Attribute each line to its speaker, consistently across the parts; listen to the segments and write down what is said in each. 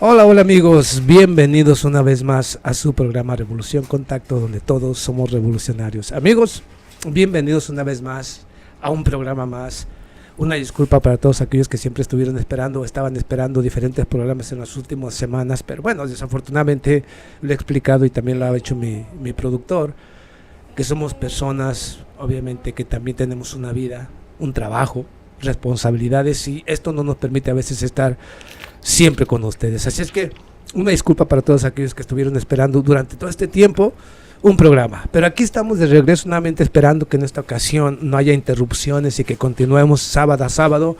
Speaker 1: Hola, hola amigos, bienvenidos una vez más a su programa Revolución Contacto, donde todos somos revolucionarios. Amigos, bienvenidos una vez más a un programa más. Una disculpa para todos aquellos que siempre estuvieron esperando o estaban esperando diferentes programas en las últimas semanas, pero bueno, desafortunadamente lo he explicado y también lo ha hecho mi productor, que somos personas, obviamente, que también tenemos una vida, un trabajo, responsabilidades, y esto no nos permite a veces estar siempre con ustedes. Así es que una disculpa para todos aquellos que estuvieron esperando durante todo este tiempo un programa, pero aquí estamos de regreso nuevamente, esperando que en esta ocasión no haya interrupciones y que continuemos sábado a sábado,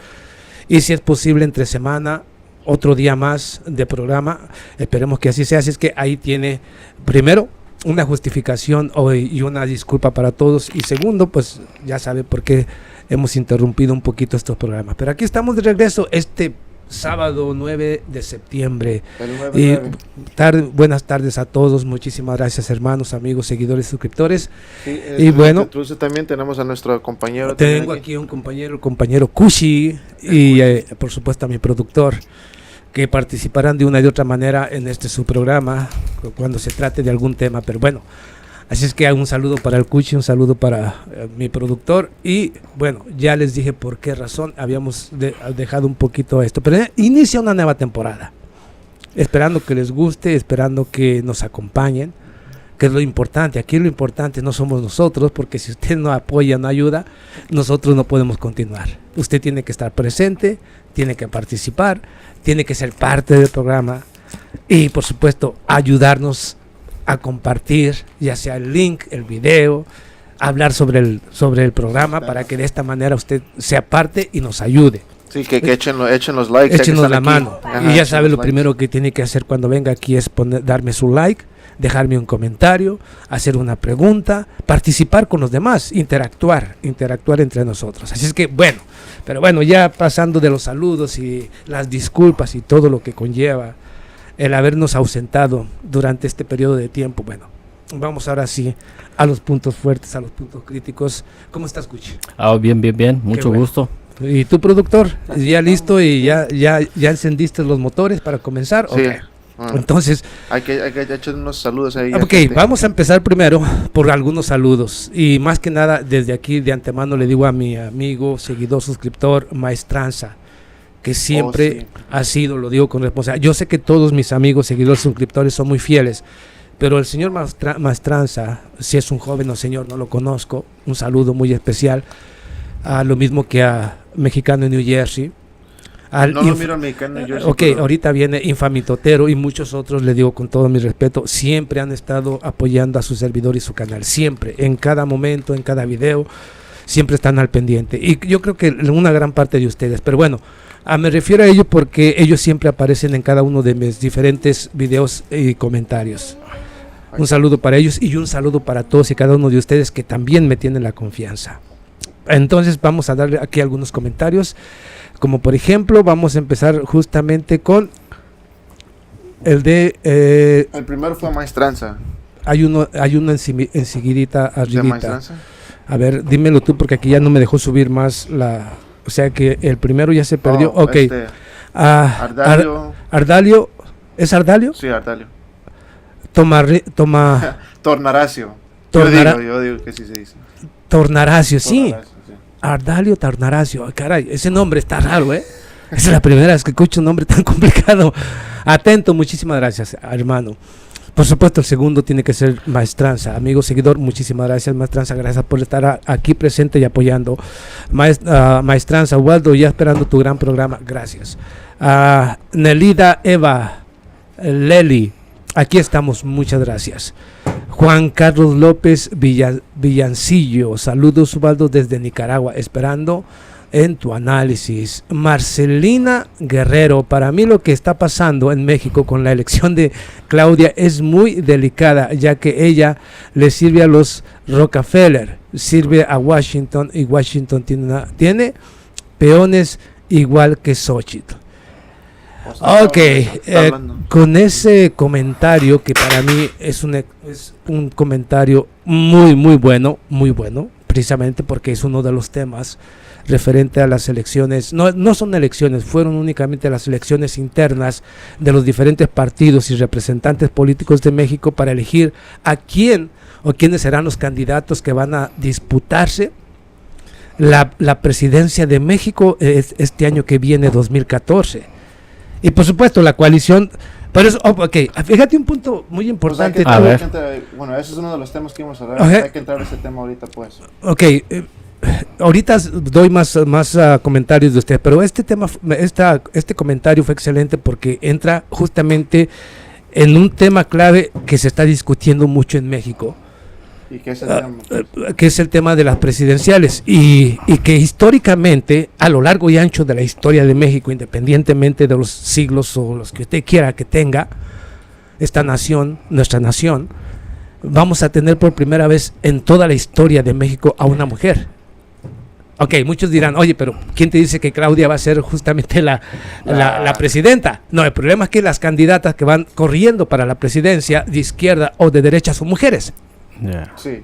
Speaker 1: y si es posible entre semana otro día más de programa. Esperemos que así sea. Así es que ahí tiene, primero, una justificación y una disculpa para todos, y segundo, pues ya sabe por qué hemos interrumpido un poquito estos programas, pero aquí estamos de regreso este sábado 9 de septiembre. Buenas tardes a todos, muchísimas gracias, hermanos, amigos, seguidores, suscriptores.
Speaker 2: Sí,
Speaker 1: y bueno,
Speaker 2: entonces también tenemos a nuestro compañero.
Speaker 1: Tengo aquí un compañero, el compañero Kushi, y por supuesto a mi productor, que participarán de una y de otra manera en este su programa cuando se trate de algún tema. Pero bueno, así es que un saludo para el Kushi, un saludo para mi productor. Y bueno, ya les dije por qué razón habíamos dejado un poquito esto, pero inicia una nueva temporada, esperando que les guste, esperando que nos acompañen, que es lo importante. Aquí lo importante no somos nosotros, porque si usted no apoya, no ayuda, nosotros no podemos continuar. Usted tiene que estar presente, tiene que participar, tiene que ser parte del programa y por supuesto ayudarnos a compartir, ya sea el link, el video, hablar sobre el programa, para que de esta manera usted sea parte y nos ayude.
Speaker 2: Sí, que echen los likes.
Speaker 1: Échenos la mano. Ajá, y ya sabe, lo primero que tiene que hacer cuando venga aquí es darme su like, dejarme un comentario, hacer una pregunta, participar con los demás, interactuar entre nosotros. Así es que bueno, pero bueno, ya pasando de los saludos y las disculpas y todo lo que conlleva el habernos ausentado durante este periodo de tiempo, bueno, vamos ahora sí a los puntos fuertes, a los puntos críticos. ¿Cómo estás, Cuchi?
Speaker 3: Bien, mucho gusto.
Speaker 1: ¿Y tu productor? ¿Ya listo y ya encendiste los motores para comenzar?
Speaker 2: Sí.
Speaker 1: Okay. Entonces
Speaker 2: hay que echar unos saludos ahí.
Speaker 1: Ok, vamos a empezar primero por algunos saludos, y más que nada desde aquí de antemano le digo a mi amigo, seguidor, suscriptor, Maestranza, que siempre ha sido, lo digo con responsabilidad. Yo sé que todos mis amigos, seguidores, suscriptores son muy fieles, pero el señor Maestranza, si es un joven o señor, no lo conozco, un saludo muy especial, a lo mismo que a Mexicano en New Jersey.
Speaker 2: No lo miro Mexicano en New Jersey.
Speaker 1: Ok, pero ahorita viene Infamitotero y muchos otros, le digo con todo mi respeto, siempre han estado apoyando a su servidor y su canal, siempre, en cada momento, en cada video, siempre están al pendiente, y yo creo que una gran parte de ustedes, pero bueno, me refiero a ello porque ellos siempre aparecen en cada uno de mis diferentes videos y comentarios. Un saludo para ellos y un saludo para todos y cada uno de ustedes que también me tienen la confianza. Entonces vamos a darle aquí algunos comentarios, como por ejemplo vamos a empezar justamente con el de
Speaker 2: el primero fue Maestranza.
Speaker 1: Hay uno enseguidita arribita. A ver, dímelo tú, porque aquí ya no me dejó subir más o sea que el primero ya se perdió. Ok.
Speaker 2: Ardalio.
Speaker 1: Ardalio, ¿es Ardalio?
Speaker 2: Sí, Ardalio.
Speaker 1: Tornaracio.
Speaker 2: Yo digo que sí se dice.
Speaker 1: Tornaracio, sí. Ardalio Tornaracio. Caray, ese nombre está raro, ¿eh? Es la primera vez que escucho un nombre tan complicado. Atento, muchísimas gracias, hermano. Por supuesto, el segundo tiene que ser Maestranza. Amigo seguidor, muchísimas gracias, Maestranza. Gracias por estar aquí presente y apoyando. Maestranza, Waldo, ya esperando tu gran programa. Gracias. Nelida Eva Leli, aquí estamos, muchas gracias. Juan Carlos López Villancillo, saludos, Ubaldo, desde Nicaragua, esperando en tu análisis. Marcelina Guerrero, para mí lo que está pasando en México con la elección de Claudia es muy delicada, ya que ella le sirve a los Rockefeller, sirve a Washington, y Washington tiene peones igual que Xochitl. Ok, con ese comentario que para mí es un comentario muy bueno, precisamente porque es uno de los temas referente a las elecciones. No son elecciones, fueron únicamente las elecciones internas de los diferentes partidos y representantes políticos de México para elegir a quién o quiénes serán los candidatos que van a disputarse la presidencia de México este año que viene, 2014. Y por supuesto la coalición. Pero eso, fíjate un punto muy importante.
Speaker 2: Bueno, ese es uno de los temas que íbamos a hablar. Hay que entrar a ese tema ahorita, pues.
Speaker 1: Ahorita doy más comentarios de usted, pero este comentario fue excelente porque entra justamente en un tema clave que se está discutiendo mucho en México.
Speaker 2: ¿Y qué es el tema?
Speaker 1: Que es el tema de las presidenciales y que históricamente, a lo largo y ancho de la historia de México, independientemente de los siglos o los que usted quiera que tenga esta nación, nuestra nación, vamos a tener por primera vez en toda la historia de México a una mujer. Muchos dirán, oye, pero ¿quién te dice que Claudia va a ser justamente la presidenta? No, el problema es que las candidatas que van corriendo para la presidencia de izquierda o de derecha son mujeres.
Speaker 2: Sí.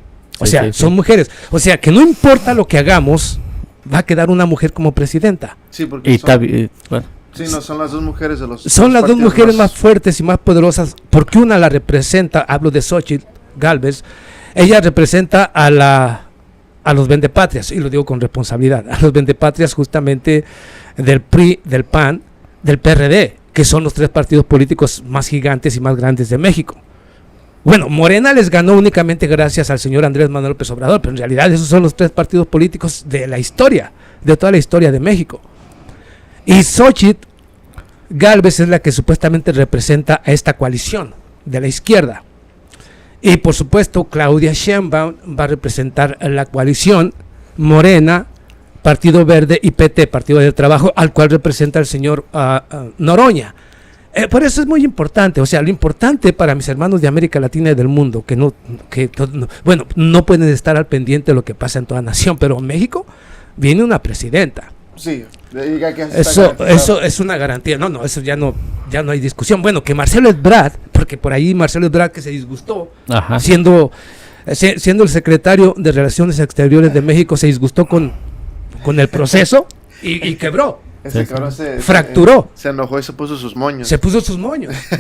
Speaker 1: Son mujeres. O sea, que no importa lo que hagamos, va a quedar una mujer como presidenta.
Speaker 2: Sí, porque son las dos mujeres de los...
Speaker 1: Son las dos mujeres más fuertes y más poderosas, porque una la representa, hablo de Xochitl Gálvez, ella representa a los vendepatrias, y lo digo con responsabilidad, a los vendepatrias justamente del PRI, del PAN, del PRD, que son los tres partidos políticos más gigantes y más grandes de México. Bueno, Morena les ganó únicamente gracias al señor Andrés Manuel López Obrador, pero en realidad esos son los tres partidos políticos de la historia, de toda la historia de México. Y Xochitl Gálvez es la que supuestamente representa a esta coalición de la izquierda. Y por supuesto Claudia Sheinbaum va a representar a la coalición Morena, Partido Verde y PT, Partido del Trabajo, al cual representa el señor Noroña. Por eso es muy importante, o sea, lo importante para mis hermanos de América Latina y del mundo, no pueden estar al pendiente de lo que pasa en toda nación, pero en México viene una presidenta.
Speaker 2: Sí,
Speaker 1: eso es una garantía. Eso ya no hay discusión. Bueno, que Marcelo Ebrard, porque por ahí Marcelo Ebrard que se disgustó, siendo el secretario de Relaciones Exteriores de México, se disgustó con el proceso y quebró.
Speaker 2: Ese cabrón
Speaker 1: fracturó.
Speaker 2: Se enojó y se puso sus moños.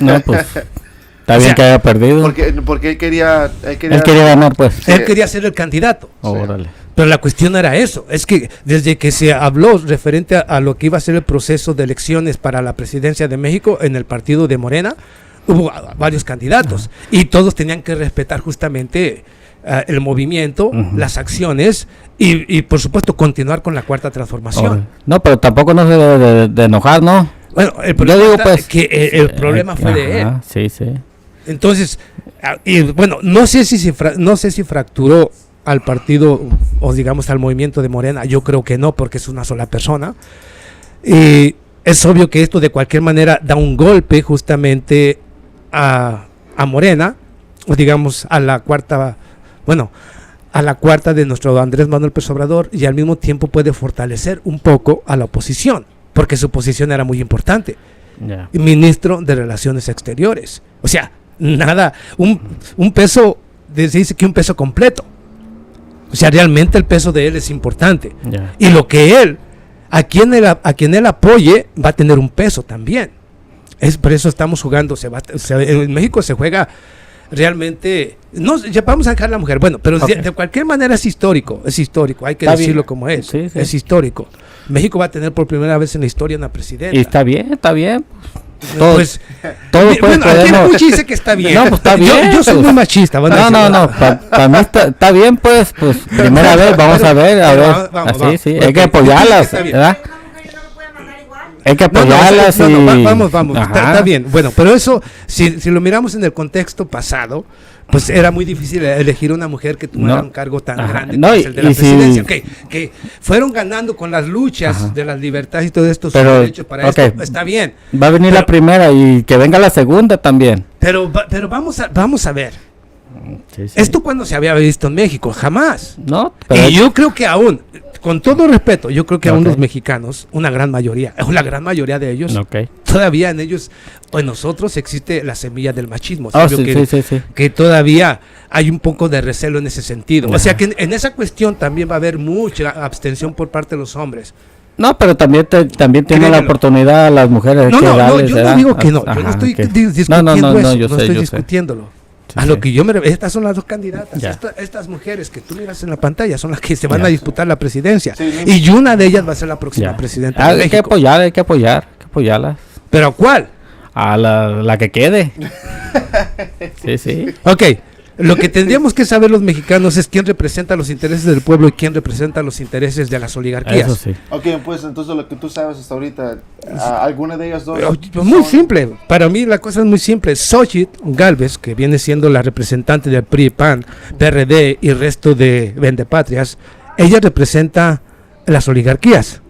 Speaker 3: No, pues está bien que haya perdido.
Speaker 2: Porque él quería
Speaker 3: ganar, pues.
Speaker 1: Él quería ser el candidato.
Speaker 3: Órale.
Speaker 1: Pero la cuestión era eso, es que desde que se habló referente a lo que iba a ser el proceso de elecciones para la presidencia de México en el partido de Morena, hubo varios candidatos y todos tenían que respetar justamente el movimiento, las acciones y por supuesto continuar con la cuarta transformación.
Speaker 3: No, pero tampoco nos debe de enojar, ¿no?
Speaker 1: Bueno, el problema el problema fue de él.
Speaker 3: Sí.
Speaker 1: Entonces, no sé si fracturó al partido o digamos al movimiento de Morena. Yo creo que no, porque es una sola persona. Y es obvio que esto de cualquier manera da un golpe justamente a Morena, o digamos a la cuarta de nuestro Andrés Manuel López Obrador, y al mismo tiempo puede fortalecer un poco a la oposición, porque su posición era muy importante. Ministro de Relaciones Exteriores. O sea, un peso, se dice que un peso completo. O sea, realmente el peso de él es importante. Y lo que a quien él apoye, va a tener un peso también. Por eso estamos jugando. En México se juega realmente. Ya vamos a dejar la mujer. Bueno, pero de cualquier manera es histórico. Hay que decirlo como es.
Speaker 3: Sí.
Speaker 1: Es histórico. México va a tener por primera vez en la historia una presidenta.
Speaker 3: Y está bien.
Speaker 1: Todo aquí el Puchi dice que está bien.
Speaker 3: No, pues está bien.
Speaker 1: Yo soy muy machista.
Speaker 3: No. Para mí está bien, pues primera vez, vamos a ver. Así, sí. Hay que apoyarlas, ¿verdad? Hay que apoyarlas
Speaker 1: vamos. Está bien. Bueno, pero eso, si lo miramos en el contexto pasado, pues era muy difícil elegir una mujer que tuviera un cargo tan grande como es el de la presidencia. Que fueron ganando con las luchas de las libertades y todo esto, sus derechos para esto, está bien.
Speaker 3: Va a venir la primera y que venga la segunda también.
Speaker 1: Pero vamos a ver. Sí. ¿Esto cuándo se había visto en México? Jamás.
Speaker 3: No.
Speaker 1: Y yo creo que aún, con todo respeto, aún los mexicanos, la gran mayoría de ellos, todavía en ellos o en nosotros existe la semilla del machismo.
Speaker 3: Sí.
Speaker 1: Que todavía hay un poco de recelo en ese sentido. O sea que en esa cuestión también va a haber mucha abstención por parte de los hombres.
Speaker 3: No, pero también tiene la oportunidad a las mujeres.
Speaker 1: No, yo no digo que no. Yo no estoy discutiendo eso. No estoy discutiéndolo. A lo que yo me estas son las dos candidatas. Estas mujeres que tú miras en la pantalla son las que se van a disputar la presidencia. Y una de ellas va a ser la próxima presidenta de México.
Speaker 3: Hay que apoyarlas.
Speaker 1: ¿Pero a cuál?
Speaker 3: A la que quede. Sí.
Speaker 1: Ok. Lo que tendríamos que saber los mexicanos es quién representa los intereses del pueblo y quién representa los intereses de las oligarquías.
Speaker 3: Eso sí.
Speaker 2: Ok, pues entonces lo que tú sabes hasta ahorita, ¿alguna de ellas dos?
Speaker 1: Muy simple, para mí la cosa es muy simple. Xochitl Gálvez, que viene siendo la representante del PRI, PAN, PRD y resto de vendepatrias, ella representa las oligarquías,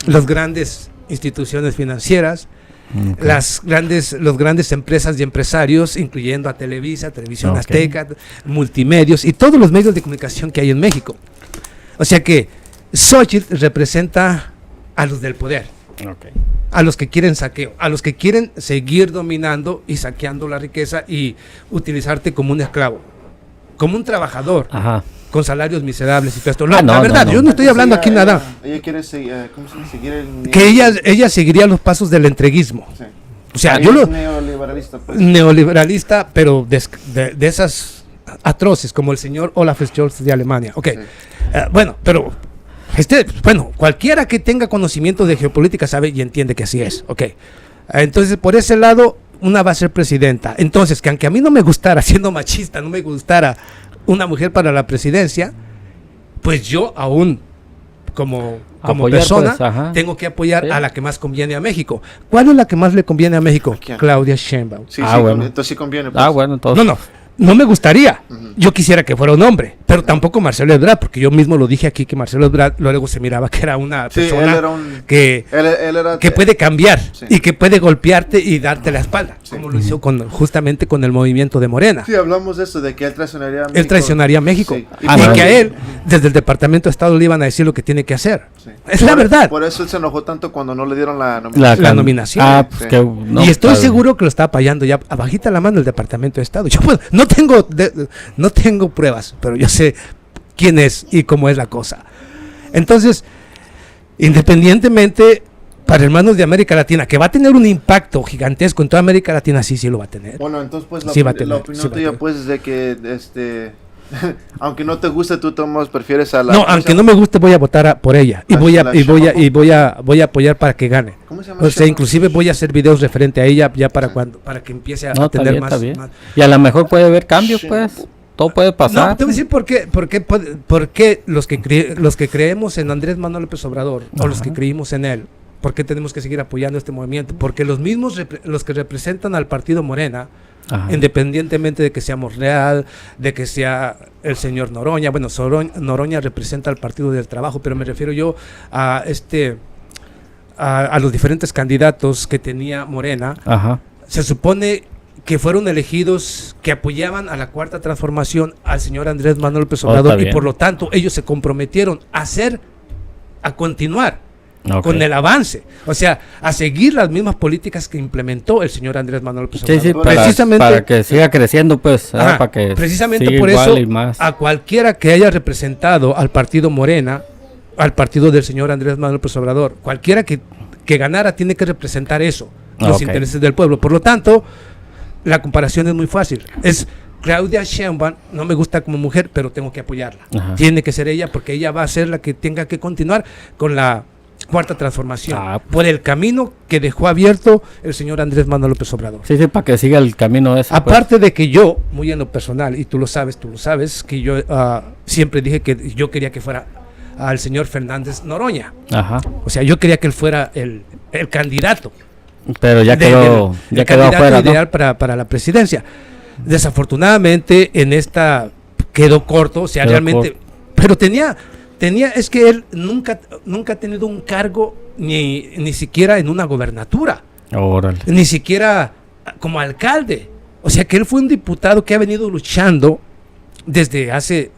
Speaker 1: las grandes instituciones financieras, las grandes empresas y empresarios, incluyendo a Televisa, Televisión Azteca, multimedios y todos los medios de comunicación que hay en México. O sea que Xochitl representa a los del poder, a los que quieren saqueo, a los que quieren seguir dominando y saqueando la riqueza y utilizarte como un esclavo, como un trabajador. Con salarios miserables y todo esto. La verdad, yo no estoy hablando aquí nada.
Speaker 2: Ella quiere seguir
Speaker 1: que ella seguiría los pasos del entreguismo. Sí. O sea,
Speaker 2: neoliberalista, pues.
Speaker 1: Neoliberalista, pero de esas atroces, como el señor Olaf Scholz de Alemania. Ok. Sí. Pero cualquiera que tenga conocimiento de geopolítica sabe y entiende que así es. Ok. Entonces, por ese lado, una va a ser presidenta. Entonces, que aunque a mí no me gustara, siendo machista, no me gustara una mujer para la presidencia, pues yo aún como persona pues, tengo que apoyar a la que más conviene a México. ¿Cuál es la que más le conviene a México? Claudia Sheinbaum.
Speaker 2: Bueno. Entonces sí conviene. Pues.
Speaker 3: Entonces.
Speaker 1: No me gustaría. Yo quisiera que fuera un hombre, pero tampoco Marcelo Ebrard, porque yo mismo lo dije aquí que Marcelo Ebrard luego se miraba que era una persona que puede cambiar y que puede golpearte y darte la espalda, como lo hizo justamente con el movimiento de Morena.
Speaker 2: Sí, hablamos de eso, de que él traicionaría a México.
Speaker 1: Él traicionaría a México. Sí. Y que a él, desde el Departamento de Estado, le iban a decir lo que tiene que hacer. Sí. Es la verdad.
Speaker 2: Por eso él se enojó tanto cuando no le dieron la
Speaker 1: nominación. Y estoy seguro que lo está apoyando ya abajita la mano el Departamento de Estado. Yo no tengo pruebas, pero yo sé quién es y cómo es la cosa. Entonces, independientemente, para Hermanos de América Latina, que va a tener un impacto gigantesco en toda América Latina, sí lo va a tener.
Speaker 2: Bueno, entonces pues la opinión tuya pues es de que aunque no te guste, tú prefieres a la...
Speaker 1: No, aunque no me guste, voy a votar por ella y voy a apoyar para que gane.
Speaker 2: ¿Cómo se llama?
Speaker 1: O sea, inclusive voy a hacer videos referente a ella ya para que empiece a tener más.
Speaker 3: Y a lo mejor puede haber cambios, pues. Todo puede pasar.
Speaker 1: No, te voy a decir por qué los que creemos en Andrés Manuel López Obrador o los que creímos en él, ¿por qué tenemos que seguir apoyando este movimiento? Porque los mismos los que representan al partido Morena, independientemente de que sea Monreal, de que sea el señor Noroña, bueno, Noroña representa al Partido del Trabajo, pero me refiero yo a los diferentes candidatos que tenía Morena. Se supone que fueron elegidos, que apoyaban a la Cuarta Transformación, al señor Andrés Manuel López Obrador, y por lo tanto ellos se comprometieron a continuar con el avance, o sea, a seguir las mismas políticas que implementó el señor Andrés Manuel López Obrador.
Speaker 3: Sí, precisamente para que siga creciendo, pues, para que
Speaker 1: precisamente por eso, a cualquiera que haya representado al partido Morena, al partido del señor Andrés Manuel López Obrador, cualquiera que ganara tiene que representar eso, los intereses del pueblo. Por lo tanto, la comparación es muy fácil. Es Claudia Sheinbaum, no me gusta como mujer, pero tengo que apoyarla. Tiene que ser ella, porque ella va a ser la que tenga que continuar con la Cuarta Transformación, por el camino que dejó abierto el señor Andrés Manuel López Obrador.
Speaker 3: Sí, para que siga el camino ese.
Speaker 1: Aparte de que yo, muy en lo personal, y tú lo sabes, que yo siempre dije que yo quería que fuera al señor Fernández Noroña. O sea, yo quería que él fuera el candidato.
Speaker 3: Pero ya quedó afuera,
Speaker 1: ideal, ¿no? para la presidencia. Desafortunadamente en esta quedó corto, o sea, realmente, pero tenía, es que él nunca ha tenido un cargo ni siquiera en una gobernatura. Ni siquiera como alcalde. O sea, que él fue un diputado que ha venido luchando desde hace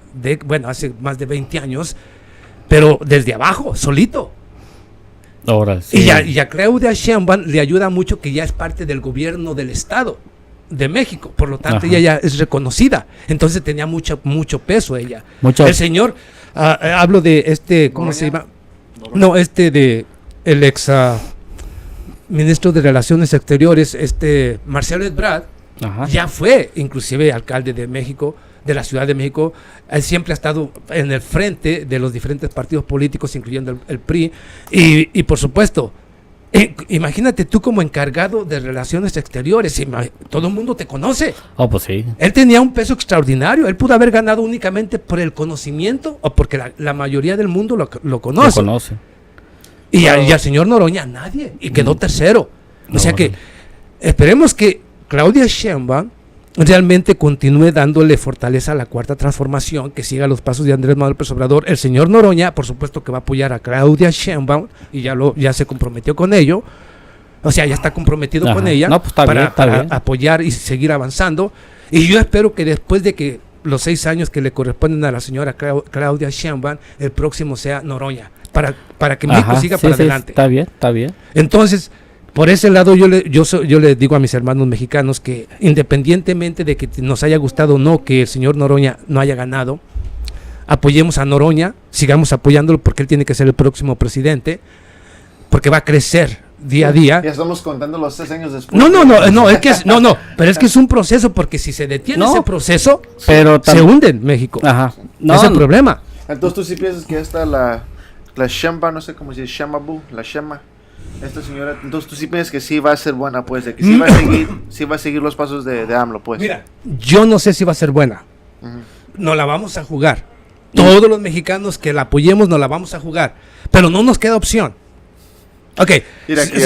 Speaker 1: más de 20 años, pero desde abajo, solito.
Speaker 3: Ahora sí.
Speaker 1: Y a Claudia Sheinbaum le ayuda mucho que ya es parte del gobierno del Estado de México, por lo tanto ella ya es reconocida, entonces tenía mucho peso ella. El señor, hablo de ¿cómo se llama? No, de el ex ministro de Relaciones Exteriores, Marcelo Ebrard, ya fue inclusive alcalde de México, de la Ciudad de México. Él siempre ha estado en el frente de los diferentes partidos políticos, incluyendo el PRI, y por supuesto, imagínate tú como encargado de Relaciones Exteriores, todo el mundo te conoce.
Speaker 3: Oh, pues sí.
Speaker 1: Él tenía un peso extraordinario, él pudo haber ganado únicamente por el conocimiento, o porque la mayoría del mundo lo conoce. Y al señor Noroña nadie, y quedó tercero. O sea que esperemos que Claudia Sheinbaum realmente continúe dándole fortaleza a la Cuarta Transformación, que siga los pasos de Andrés Manuel López Obrador. El señor Noroña, por supuesto que va a apoyar a Claudia Sheinbaum, y ya se comprometió con ello. O sea, ya está comprometido con ella para apoyar y seguir avanzando. Y yo espero que después de que los 6 años que le corresponden a la señora Claudia Sheinbaum, el próximo sea Noroña, para que México siga para adelante.
Speaker 3: Está bien.
Speaker 1: Entonces, por ese lado yo le digo a mis hermanos mexicanos que independientemente de que nos haya gustado o no que el señor Noroña no haya ganado, apoyemos a Noroña, sigamos apoyándolo porque él tiene que ser el próximo presidente, porque va a crecer día a día.
Speaker 2: Ya estamos contando los 6 años después.
Speaker 1: Pero es que es un proceso, porque si se detiene ese proceso, se hunde en México. Es el problema.
Speaker 2: Entonces tú sí piensas que esta la Sheinbaum, no sé cómo se dice, Sheinbaum, esta señora, entonces tú sí piensas que sí va a ser buena, pues, de que sí va a seguir los pasos de AMLO, pues.
Speaker 1: Mira, yo no sé si va a ser buena. No la vamos a jugar. Todos los mexicanos que la apoyemos nos la vamos a jugar, pero no nos queda opción. Ok.
Speaker 2: Mira, aquí,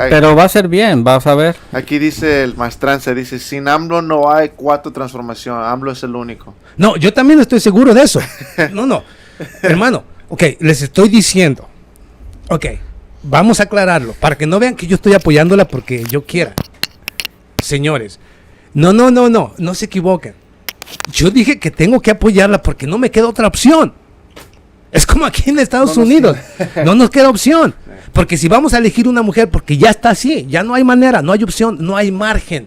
Speaker 3: pero va a ser bien, vas a ver.
Speaker 2: Aquí dice el Mastranza, dice, sin AMLO no hay Cuarta Transformación, AMLO es el único.
Speaker 1: No, yo también estoy seguro de eso. No, hermano, ok, les estoy diciendo, vamos a aclararlo, para que no vean que yo estoy apoyándola porque yo quiera. Señores, no se equivoquen. Yo dije que tengo que apoyarla porque no me queda otra opción. Es como aquí en Estados Unidos, no nos queda opción. Porque si vamos a elegir una mujer, porque ya está así, ya no hay manera, no hay opción, no hay margen.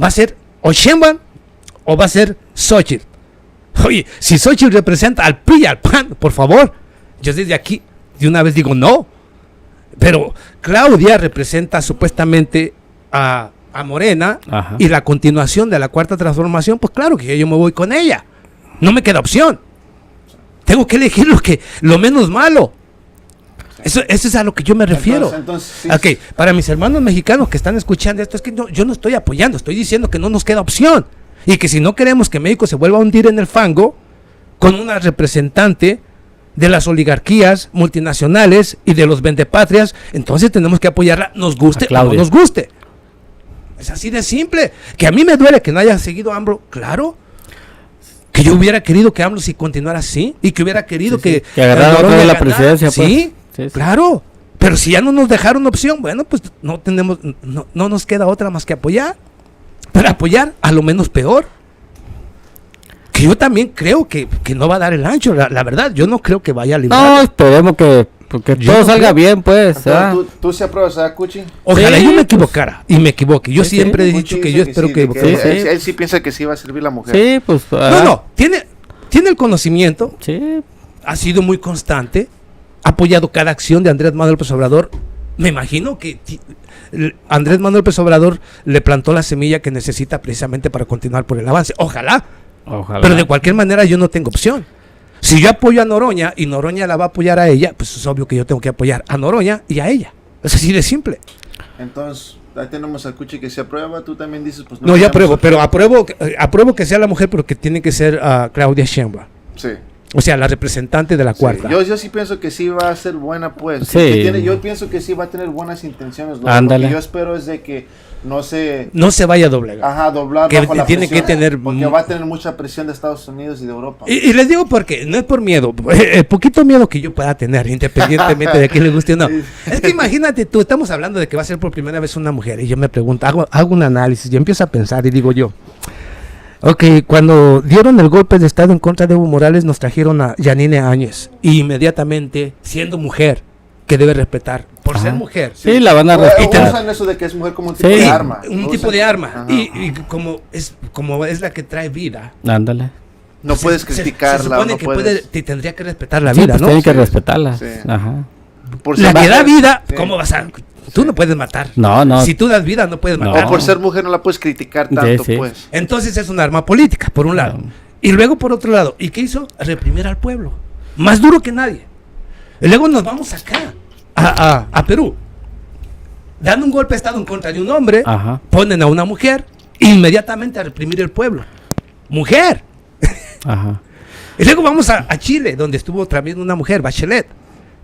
Speaker 1: Va a ser o Sheinbaum o va a ser Xochitl. Oye, si Xochitl representa al PRI y al PAN, por favor, yo desde aquí de una vez digo no. Pero Claudia representa supuestamente a Morena y la continuación de la Cuarta Transformación, pues claro que yo me voy con ella. No me queda opción. Tengo que elegir lo menos malo. Eso es a lo que yo me refiero. Entonces, para mis hermanos mexicanos que están escuchando esto, es que yo no estoy apoyando, estoy diciendo que no nos queda opción. Y que si no queremos que México se vuelva a hundir en el fango con una representante de las oligarquías multinacionales y de los vendepatrias, entonces tenemos que apoyarla, nos guste o no nos guste. Es así de simple. Que a mí me duele que no haya seguido AMLO, claro. Que yo hubiera querido que AMLO si continuara así y que hubiera querido que
Speaker 3: agarrara otra vez la presidencia.
Speaker 1: Sí, claro. Pero si ya no nos dejaron opción, bueno, pues no nos queda otra más que apoyar. Pero apoyar a lo menos peor. Que yo también creo que no va a dar el ancho, la verdad, yo no creo que vaya a librar.
Speaker 3: No, esperemos que todo salga bien, pues.
Speaker 2: ¿Tú se apruebas, Cuchi?
Speaker 1: Ojalá yo me equivocara y me equivoque. Yo siempre he dicho que yo espero que
Speaker 2: él sí piensa que sí va a servir la mujer.
Speaker 3: Sí, pues.
Speaker 1: No, tiene el conocimiento.
Speaker 3: Sí.
Speaker 1: Ha sido muy constante. Ha apoyado cada acción de Andrés Manuel López Obrador. Me imagino que Andrés Manuel López Obrador le plantó la semilla que necesita precisamente para continuar por el avance. Ojalá. Pero de cualquier manera yo no tengo opción. Si yo apoyo a Noroña y Noroña la va a apoyar a ella, pues es obvio que yo tengo que apoyar a Noroña y a ella. Es así de simple.
Speaker 2: Entonces, ahí tenemos a Cuchi que se aprueba, tú también dices, pues
Speaker 1: no yo apruebo, pero apruebo que sea la mujer, pero que tiene que ser Claudia Sheinbaum.
Speaker 2: Sí.
Speaker 1: O sea, la representante de la Cuarta.
Speaker 2: Yo sí pienso que sí va a ser buena, pues.
Speaker 3: Sí.
Speaker 2: Yo pienso que sí va a tener buenas intenciones.
Speaker 3: Ándale.
Speaker 2: Lo que yo espero es de que no se
Speaker 1: vaya a doblegar.
Speaker 2: Doblar
Speaker 1: que
Speaker 2: bajo la
Speaker 1: tiene
Speaker 2: presión,
Speaker 1: que tener
Speaker 2: porque va a tener mucha presión de Estados Unidos y de Europa.
Speaker 1: Y les digo porque no es por miedo, el poquito miedo que yo pueda tener, independientemente de quién le guste o no. Es que imagínate tú, estamos hablando de que va a ser por primera vez una mujer y yo me pregunto, hago un análisis, yo empiezo a pensar y digo yo, cuando dieron el golpe de estado en contra de Evo Morales nos trajeron a Yanine Áñez y inmediatamente, siendo mujer, que debe respetar por ser mujer.
Speaker 3: Sí, la van a respetar.
Speaker 2: Usan eso de que es mujer como un tipo de arma.
Speaker 1: Un tipo de arma. Y como es la que trae vida.
Speaker 3: Ándale.
Speaker 2: No puedes criticarla.
Speaker 1: Se supone
Speaker 2: no
Speaker 1: que
Speaker 2: puedes...
Speaker 1: te tendría que respetar la vida,
Speaker 3: pues
Speaker 1: ¿no?
Speaker 3: Tiene que respetarla.
Speaker 2: Sí.
Speaker 3: Ajá.
Speaker 2: Por
Speaker 1: La
Speaker 2: ser
Speaker 1: que da
Speaker 2: mujer,
Speaker 1: vida,
Speaker 2: sí.
Speaker 1: ¿cómo vas a...? Tú no puedes matar.
Speaker 3: No.
Speaker 1: Si tú das vida, no puedes matar.
Speaker 2: O por ser mujer no la puedes criticar tanto, pues.
Speaker 1: Entonces es un arma política, por un lado. Y luego, por otro lado, ¿y qué hizo? Reprimir al pueblo. Más duro que nadie. Y luego nos vamos acá, a Perú. Dando un golpe de Estado en contra de un hombre, ponen a una mujer, inmediatamente a reprimir el pueblo. ¡Mujer!
Speaker 3: Ajá.
Speaker 1: Y luego vamos a Chile, donde estuvo también una mujer, Bachelet,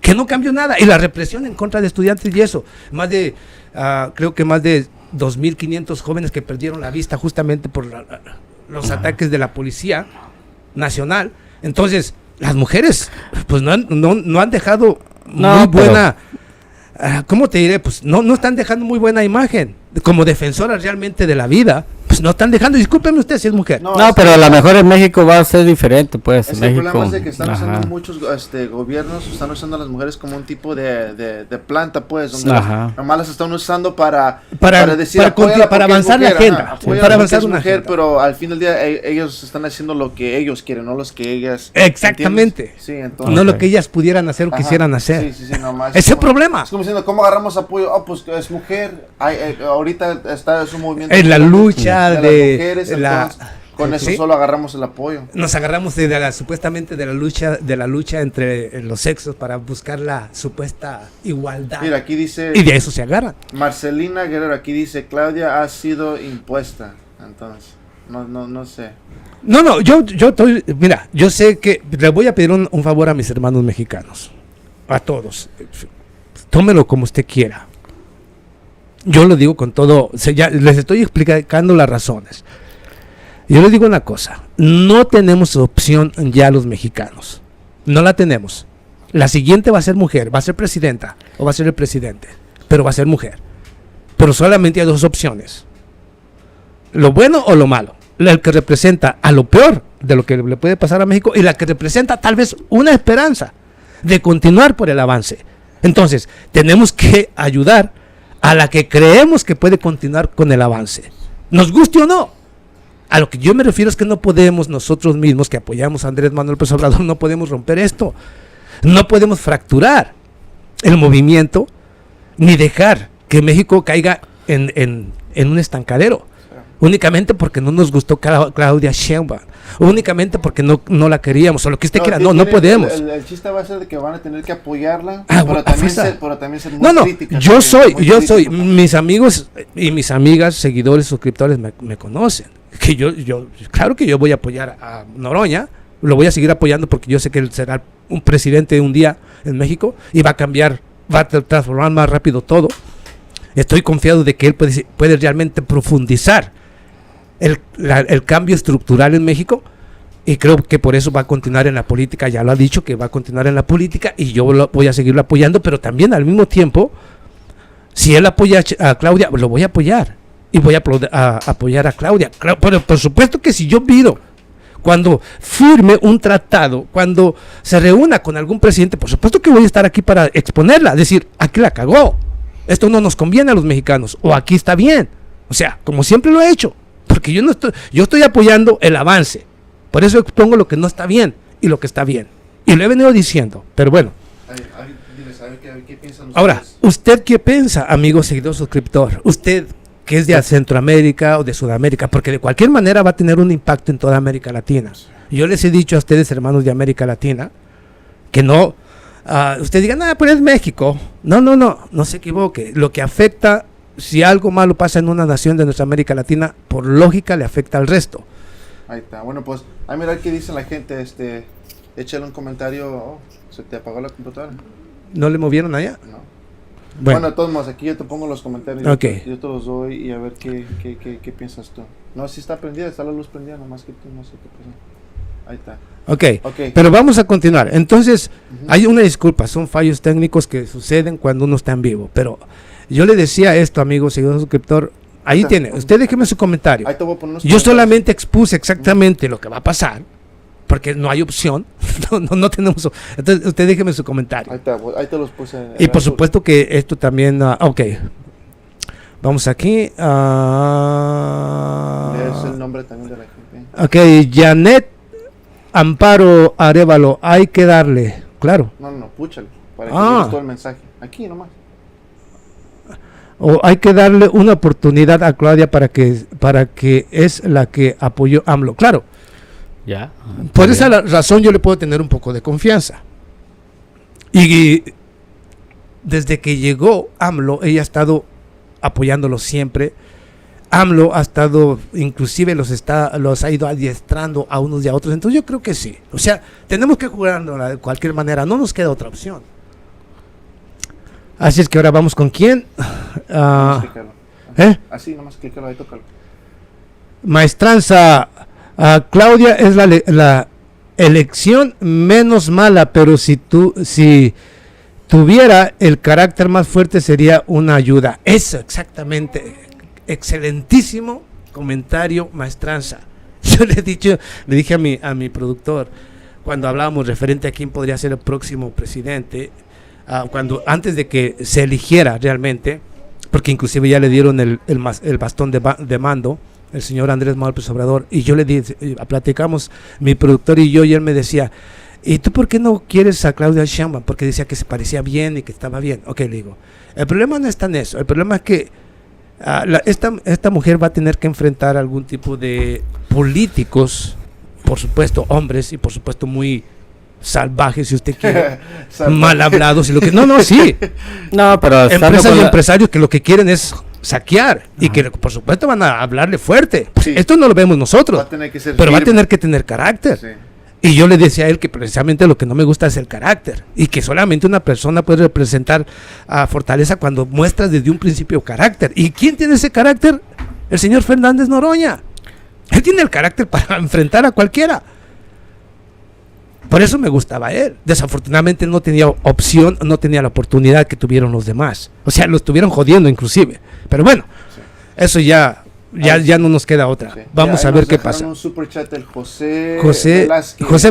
Speaker 1: que no cambió nada. Y la represión en contra de estudiantes y eso. Creo que más de 2.500 jóvenes que perdieron la vista justamente por los ataques de la Policía Nacional. Entonces, las mujeres, pues no han dejado muy buena... ¿Cómo te diré? Pues no están dejando muy buena imagen. Como defensoras realmente de la vida, pues no están dejando. Discúlpeme usted si es mujer.
Speaker 3: No, pero a lo mejor en México va a ser diferente, pues.
Speaker 2: El
Speaker 3: México,
Speaker 2: problema es de que están usando muchos gobiernos, están usando a las mujeres como un tipo de planta, pues, donde nomás las están usando para decir,
Speaker 1: para avanzar la agenda, para avanzar una
Speaker 2: mujer,
Speaker 1: agenda.
Speaker 2: pero al fin del día ellos están haciendo lo que ellos quieren, no los que ellas.
Speaker 1: Exactamente.
Speaker 2: Sí, entonces,
Speaker 1: no lo que ellas pudieran hacer o quisieran hacer.
Speaker 2: Sí, nomás.
Speaker 1: Ese problema.
Speaker 2: Es como diciendo, ¿cómo agarramos apoyo? Pues es mujer. Ahorita está su movimiento.
Speaker 1: En la lucha
Speaker 2: de las mujeres, con eso
Speaker 1: ¿sí?
Speaker 2: solo agarramos el apoyo.
Speaker 1: Nos agarramos supuestamente de la lucha entre los sexos para buscar la supuesta igualdad.
Speaker 2: Mira, aquí dice,
Speaker 1: y de eso se agarran.
Speaker 2: Marcelina Guerrero, aquí dice, Claudia ha sido impuesta. Entonces, no sé.
Speaker 1: No, yo estoy, mira, yo sé que le voy a pedir un favor a mis hermanos mexicanos, a todos. Tómelo como usted quiera. Yo lo digo con todo, ya les estoy explicando las razones. Yo les digo una cosa, no tenemos opción ya los mexicanos, no la tenemos. La siguiente va a ser mujer, va a ser presidenta o va a ser el presidente, pero va a ser mujer. Pero solamente hay dos opciones, lo bueno o lo malo. El que representa a lo peor de lo que le puede pasar a México y la que representa tal vez una esperanza de continuar por el avance. Entonces, tenemos que ayudar a la que creemos que puede continuar con el avance, nos guste o no. A lo que yo me refiero es que no podemos nosotros mismos que apoyamos a Andrés Manuel López Obrador, no podemos romper esto, no podemos fracturar el movimiento ni dejar que México caiga en un estancadero, únicamente porque no nos gustó Claudia Sheinbaum, únicamente porque no la queríamos, o lo que usted quiera, no podemos.
Speaker 2: El chiste va a ser de que van a tener que apoyarla,
Speaker 1: pero también
Speaker 2: ser muy críticas.
Speaker 1: Yo soy, mis amigos y mis amigas, seguidores, suscriptores me conocen, que yo claro que yo voy a apoyar a Noroña, lo voy a seguir apoyando porque yo sé que él será un presidente un día en México y va a cambiar, va a transformar más rápido todo. Estoy confiado de que él puede realmente profundizar el cambio estructural en México, y creo que por eso va a continuar en la política. Ya lo ha dicho que va a continuar en la política y yo voy a seguirlo apoyando, pero también al mismo tiempo, si él apoya a Claudia, lo voy a apoyar y voy a apoyar a Claudia. Pero por supuesto que si yo pido, cuando firme un tratado, cuando se reúna con algún presidente, por supuesto que voy a estar aquí para exponerla, decir, aquí la cagó, esto no nos conviene a los mexicanos, o aquí está bien, o sea, como siempre lo he hecho. Porque yo estoy apoyando el avance. Por eso expongo lo que no está bien y lo que está bien. Y lo he venido diciendo. Pero bueno.
Speaker 2: ¿Qué piensan ustedes?
Speaker 1: Ahora, ¿usted qué piensa, amigo seguidor suscriptor? Usted que es de Centroamérica o de Sudamérica, porque de cualquier manera va a tener un impacto en toda América Latina. Yo les he dicho a ustedes, hermanos de América Latina, que no, ustedes digan, pues es México. No se equivoque. Lo que afecta, si algo malo pasa en una nación de nuestra América Latina, por lógica le afecta al resto.
Speaker 2: Ahí está. Bueno, pues, a mirar qué dice la gente. Échale un comentario. ¿Se te apagó la computadora?
Speaker 1: ¿No le movieron allá?
Speaker 2: No.
Speaker 1: Bueno,
Speaker 2: de todos modos, aquí yo te pongo los comentarios.
Speaker 1: Okay.
Speaker 2: Yo te los doy y a ver qué piensas tú. No, si está prendida, está la luz prendida, nomás que tú no sé qué pasó. Ahí está.
Speaker 1: Okay. Pero vamos a continuar. Entonces, hay una disculpa, son fallos técnicos que suceden cuando uno está en vivo, pero yo le decía esto, amigo, seguidor suscriptor, ahí tiene, usted déjeme su comentario.
Speaker 2: Ahí te voy a poner
Speaker 1: yo solamente expuse exactamente lo que va a pasar, porque no hay opción, no tenemos. Entonces, usted déjeme su comentario.
Speaker 2: Ahí te los puse.
Speaker 1: Y por supuesto que esto también. Ok. Vamos aquí.
Speaker 2: Es el nombre también de la gente.
Speaker 1: Ok, Janet Amparo Arevalo. Hay que darle. Claro.
Speaker 2: No, púchalo. Para que veas todo el mensaje. Aquí nomás.
Speaker 1: O hay que darle una oportunidad a Claudia para que es la que apoyó AMLO. Claro.
Speaker 3: Ya.
Speaker 1: Por esa razón yo le puedo tener un poco de confianza. Y desde que llegó AMLO, ella ha estado apoyándolo siempre. AMLO ha estado, inclusive los ha ido adiestrando a unos y a otros. Entonces yo creo que sí. O sea, tenemos que jugarlo de cualquier manera. No nos queda otra opción. Así es que ahora vamos con quién.
Speaker 2: Así, nomás clícalo ahí, tócalo.
Speaker 1: Maestranza. Claudia es la elección menos mala, pero si tuviera el carácter más fuerte sería una ayuda. Eso, exactamente. Excelentísimo comentario, Maestranza. Yo le dije a mi productor, cuando hablábamos referente a quién podría ser el próximo presidente, antes de que se eligiera realmente, porque inclusive ya le dieron el bastón de mando, el señor Andrés Manuel López Obrador, y yo le dije, platicamos mi productor y yo, y él me decía, ¿y tú por qué no quieres a Claudia Sheinbaum? Porque decía que se parecía bien y que estaba bien. Ok, le digo, el problema no está en eso, el problema es que esta mujer va a tener que enfrentar algún tipo de políticos, por supuesto hombres, y por supuesto muy salvajes, si usted quiere, mal hablados y lo que sí,
Speaker 3: pero
Speaker 1: empresas y empresarios que lo que quieren es saquear. Ajá. Y que por supuesto van a hablarle fuerte. Sí. Esto no lo vemos nosotros, pero va a tener que tener carácter. Sí. Y yo le decía a él que precisamente lo que no me gusta es el carácter, y que solamente una persona puede representar a fortaleza cuando muestra desde un principio carácter. ¿Y quién tiene ese carácter? El señor Fernández Noroña. Él tiene el carácter para enfrentar a cualquiera. Por eso me gustaba él. Desafortunadamente no tenía opción, no tenía la oportunidad que tuvieron los demás. O sea, lo estuvieron jodiendo inclusive. Pero bueno, sí. Eso ya no nos queda otra. Sí. Vamos a ver qué pasa.
Speaker 2: Un super chat del José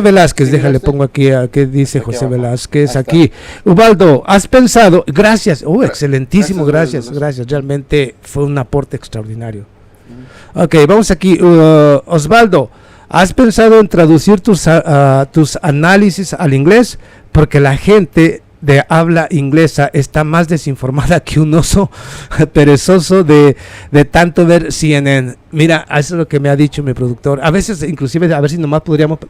Speaker 1: Velázquez, déjale, pongo aquí a qué dice José Velázquez aquí. Ubaldo, ¿has pensado? Gracias. Excelentísimo, gracias. Realmente fue un aporte extraordinario. Ok, vamos aquí. Osvaldo, ¿has pensado en traducir tus análisis al inglés? Porque la gente de habla inglesa está más desinformada que un oso perezoso de tanto ver CNN. Mira, eso es lo que me ha dicho mi productor. A veces, inclusive, a ver si nomás podríamos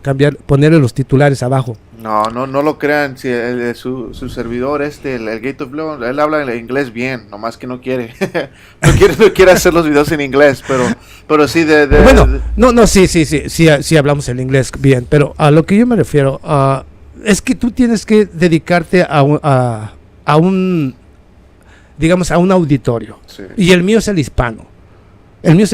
Speaker 1: ponerle los titulares abajo.
Speaker 2: No lo crean. Si su servidor, el Gate of Blue, él habla el inglés bien, nomás que no quiere. no quiere hacer los videos en inglés, pero sí
Speaker 1: Bueno, sí hablamos el inglés bien, pero a lo que yo me refiero, es que tú tienes que dedicarte a un auditorio. Sí. Y el mío es el hispano. Y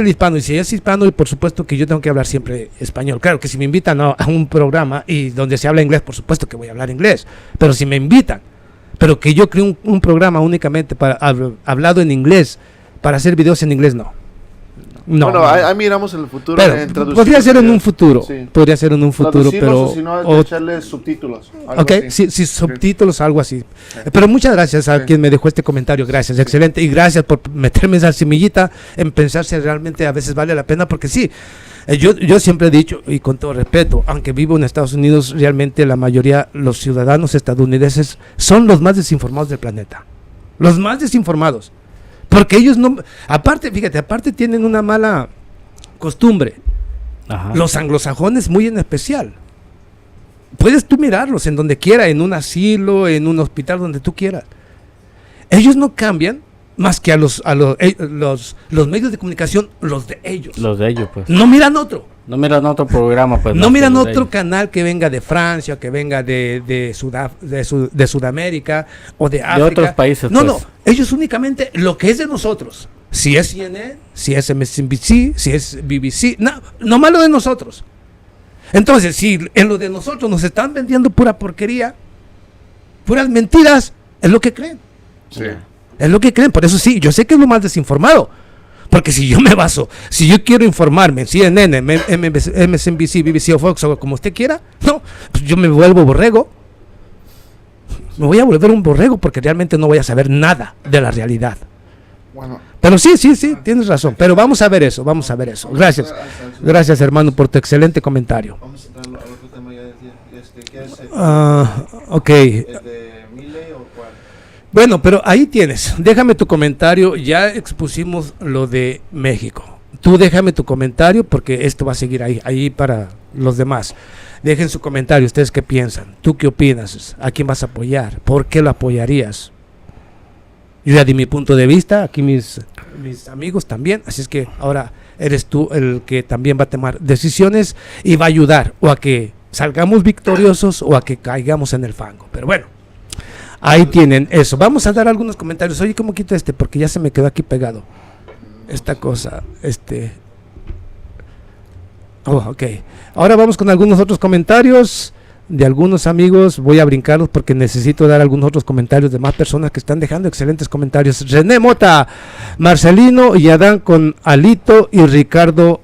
Speaker 1: si es hispano, y por supuesto que yo tengo que hablar siempre español. Claro que si me invitan a un programa y donde se habla inglés, por supuesto que voy a hablar inglés. Pero si me invitan, pero que yo creo un programa únicamente hablado en inglés, para hacer videos en inglés, no.
Speaker 2: Ahí miramos en el futuro.
Speaker 1: Podría ser en un futuro. Sí. Podría ser en un futuro, pero.
Speaker 2: Si no, echarle subtítulos.
Speaker 1: Sí, subtítulos, algo así. Sí. Pero muchas gracias a quien me dejó este comentario. Gracias, excelente. Y gracias por meterme esa semillita en pensar si realmente a veces vale la pena, porque sí. Yo siempre he dicho, y con todo respeto, aunque vivo en Estados Unidos, realmente la mayoría, los ciudadanos estadounidenses, son los más desinformados del planeta. Los más desinformados. Porque ellos aparte tienen una mala costumbre. Ajá. Los anglosajones muy en especial. Puedes tú mirarlos en donde quiera, en un asilo, en un hospital, donde tú quieras. Ellos no cambian más que a los medios de comunicación, los de ellos.
Speaker 3: Los de ellos, pues.
Speaker 1: No miran otro.
Speaker 3: No miran otro programa, pues.
Speaker 1: No miran otro canal que venga de Francia, que venga de Sudamérica o de África.
Speaker 3: De otros países,
Speaker 1: No, ellos únicamente lo que es de nosotros. Si es CNN, si es MSNBC, si es BBC, no malo de nosotros. Entonces, si en lo de nosotros nos están vendiendo pura porquería, puras mentiras, es lo que creen.
Speaker 2: Sí.
Speaker 1: Es lo que creen, por eso sí, yo sé que es lo más desinformado. Porque si yo me baso, si yo quiero informarme en CNN, MSNBC, BBC o Fox o como usted quiera, no, pues yo me vuelvo borrego. Me voy a volver un borrego porque realmente no voy a saber nada de la realidad.
Speaker 2: Bueno.
Speaker 1: Pero sí, tienes razón. Pero vamos a ver eso. Gracias, hermano, por tu excelente comentario.
Speaker 2: Vamos a entrar al otro tema ya. ¿Qué es
Speaker 1: Ok.
Speaker 2: ¿El de Milei o cuál?
Speaker 1: Bueno, pero ahí tienes. Déjame tu comentario. Ya expusimos lo de México. Tú déjame tu comentario porque esto va a seguir ahí para los demás. Dejen su comentario. ¿Ustedes qué piensan? ¿Tú qué opinas? ¿A quién vas a apoyar? ¿Por qué lo apoyarías? Yo ya di mi punto de vista, aquí mis amigos también, así es que ahora eres tú el que también va a tomar decisiones y va a ayudar o a que salgamos victoriosos o a que caigamos en el fango. Pero bueno, ahí tienen eso. Vamos a dar algunos comentarios. Oye, ¿cómo quito porque ya se me quedó aquí pegado esta cosa, ok. Ahora vamos con algunos otros comentarios de algunos amigos. Voy a brincarlos porque necesito dar algunos otros comentarios de más personas que están dejando excelentes comentarios. René Mota, Marcelino y Adán con Alito y Ricardo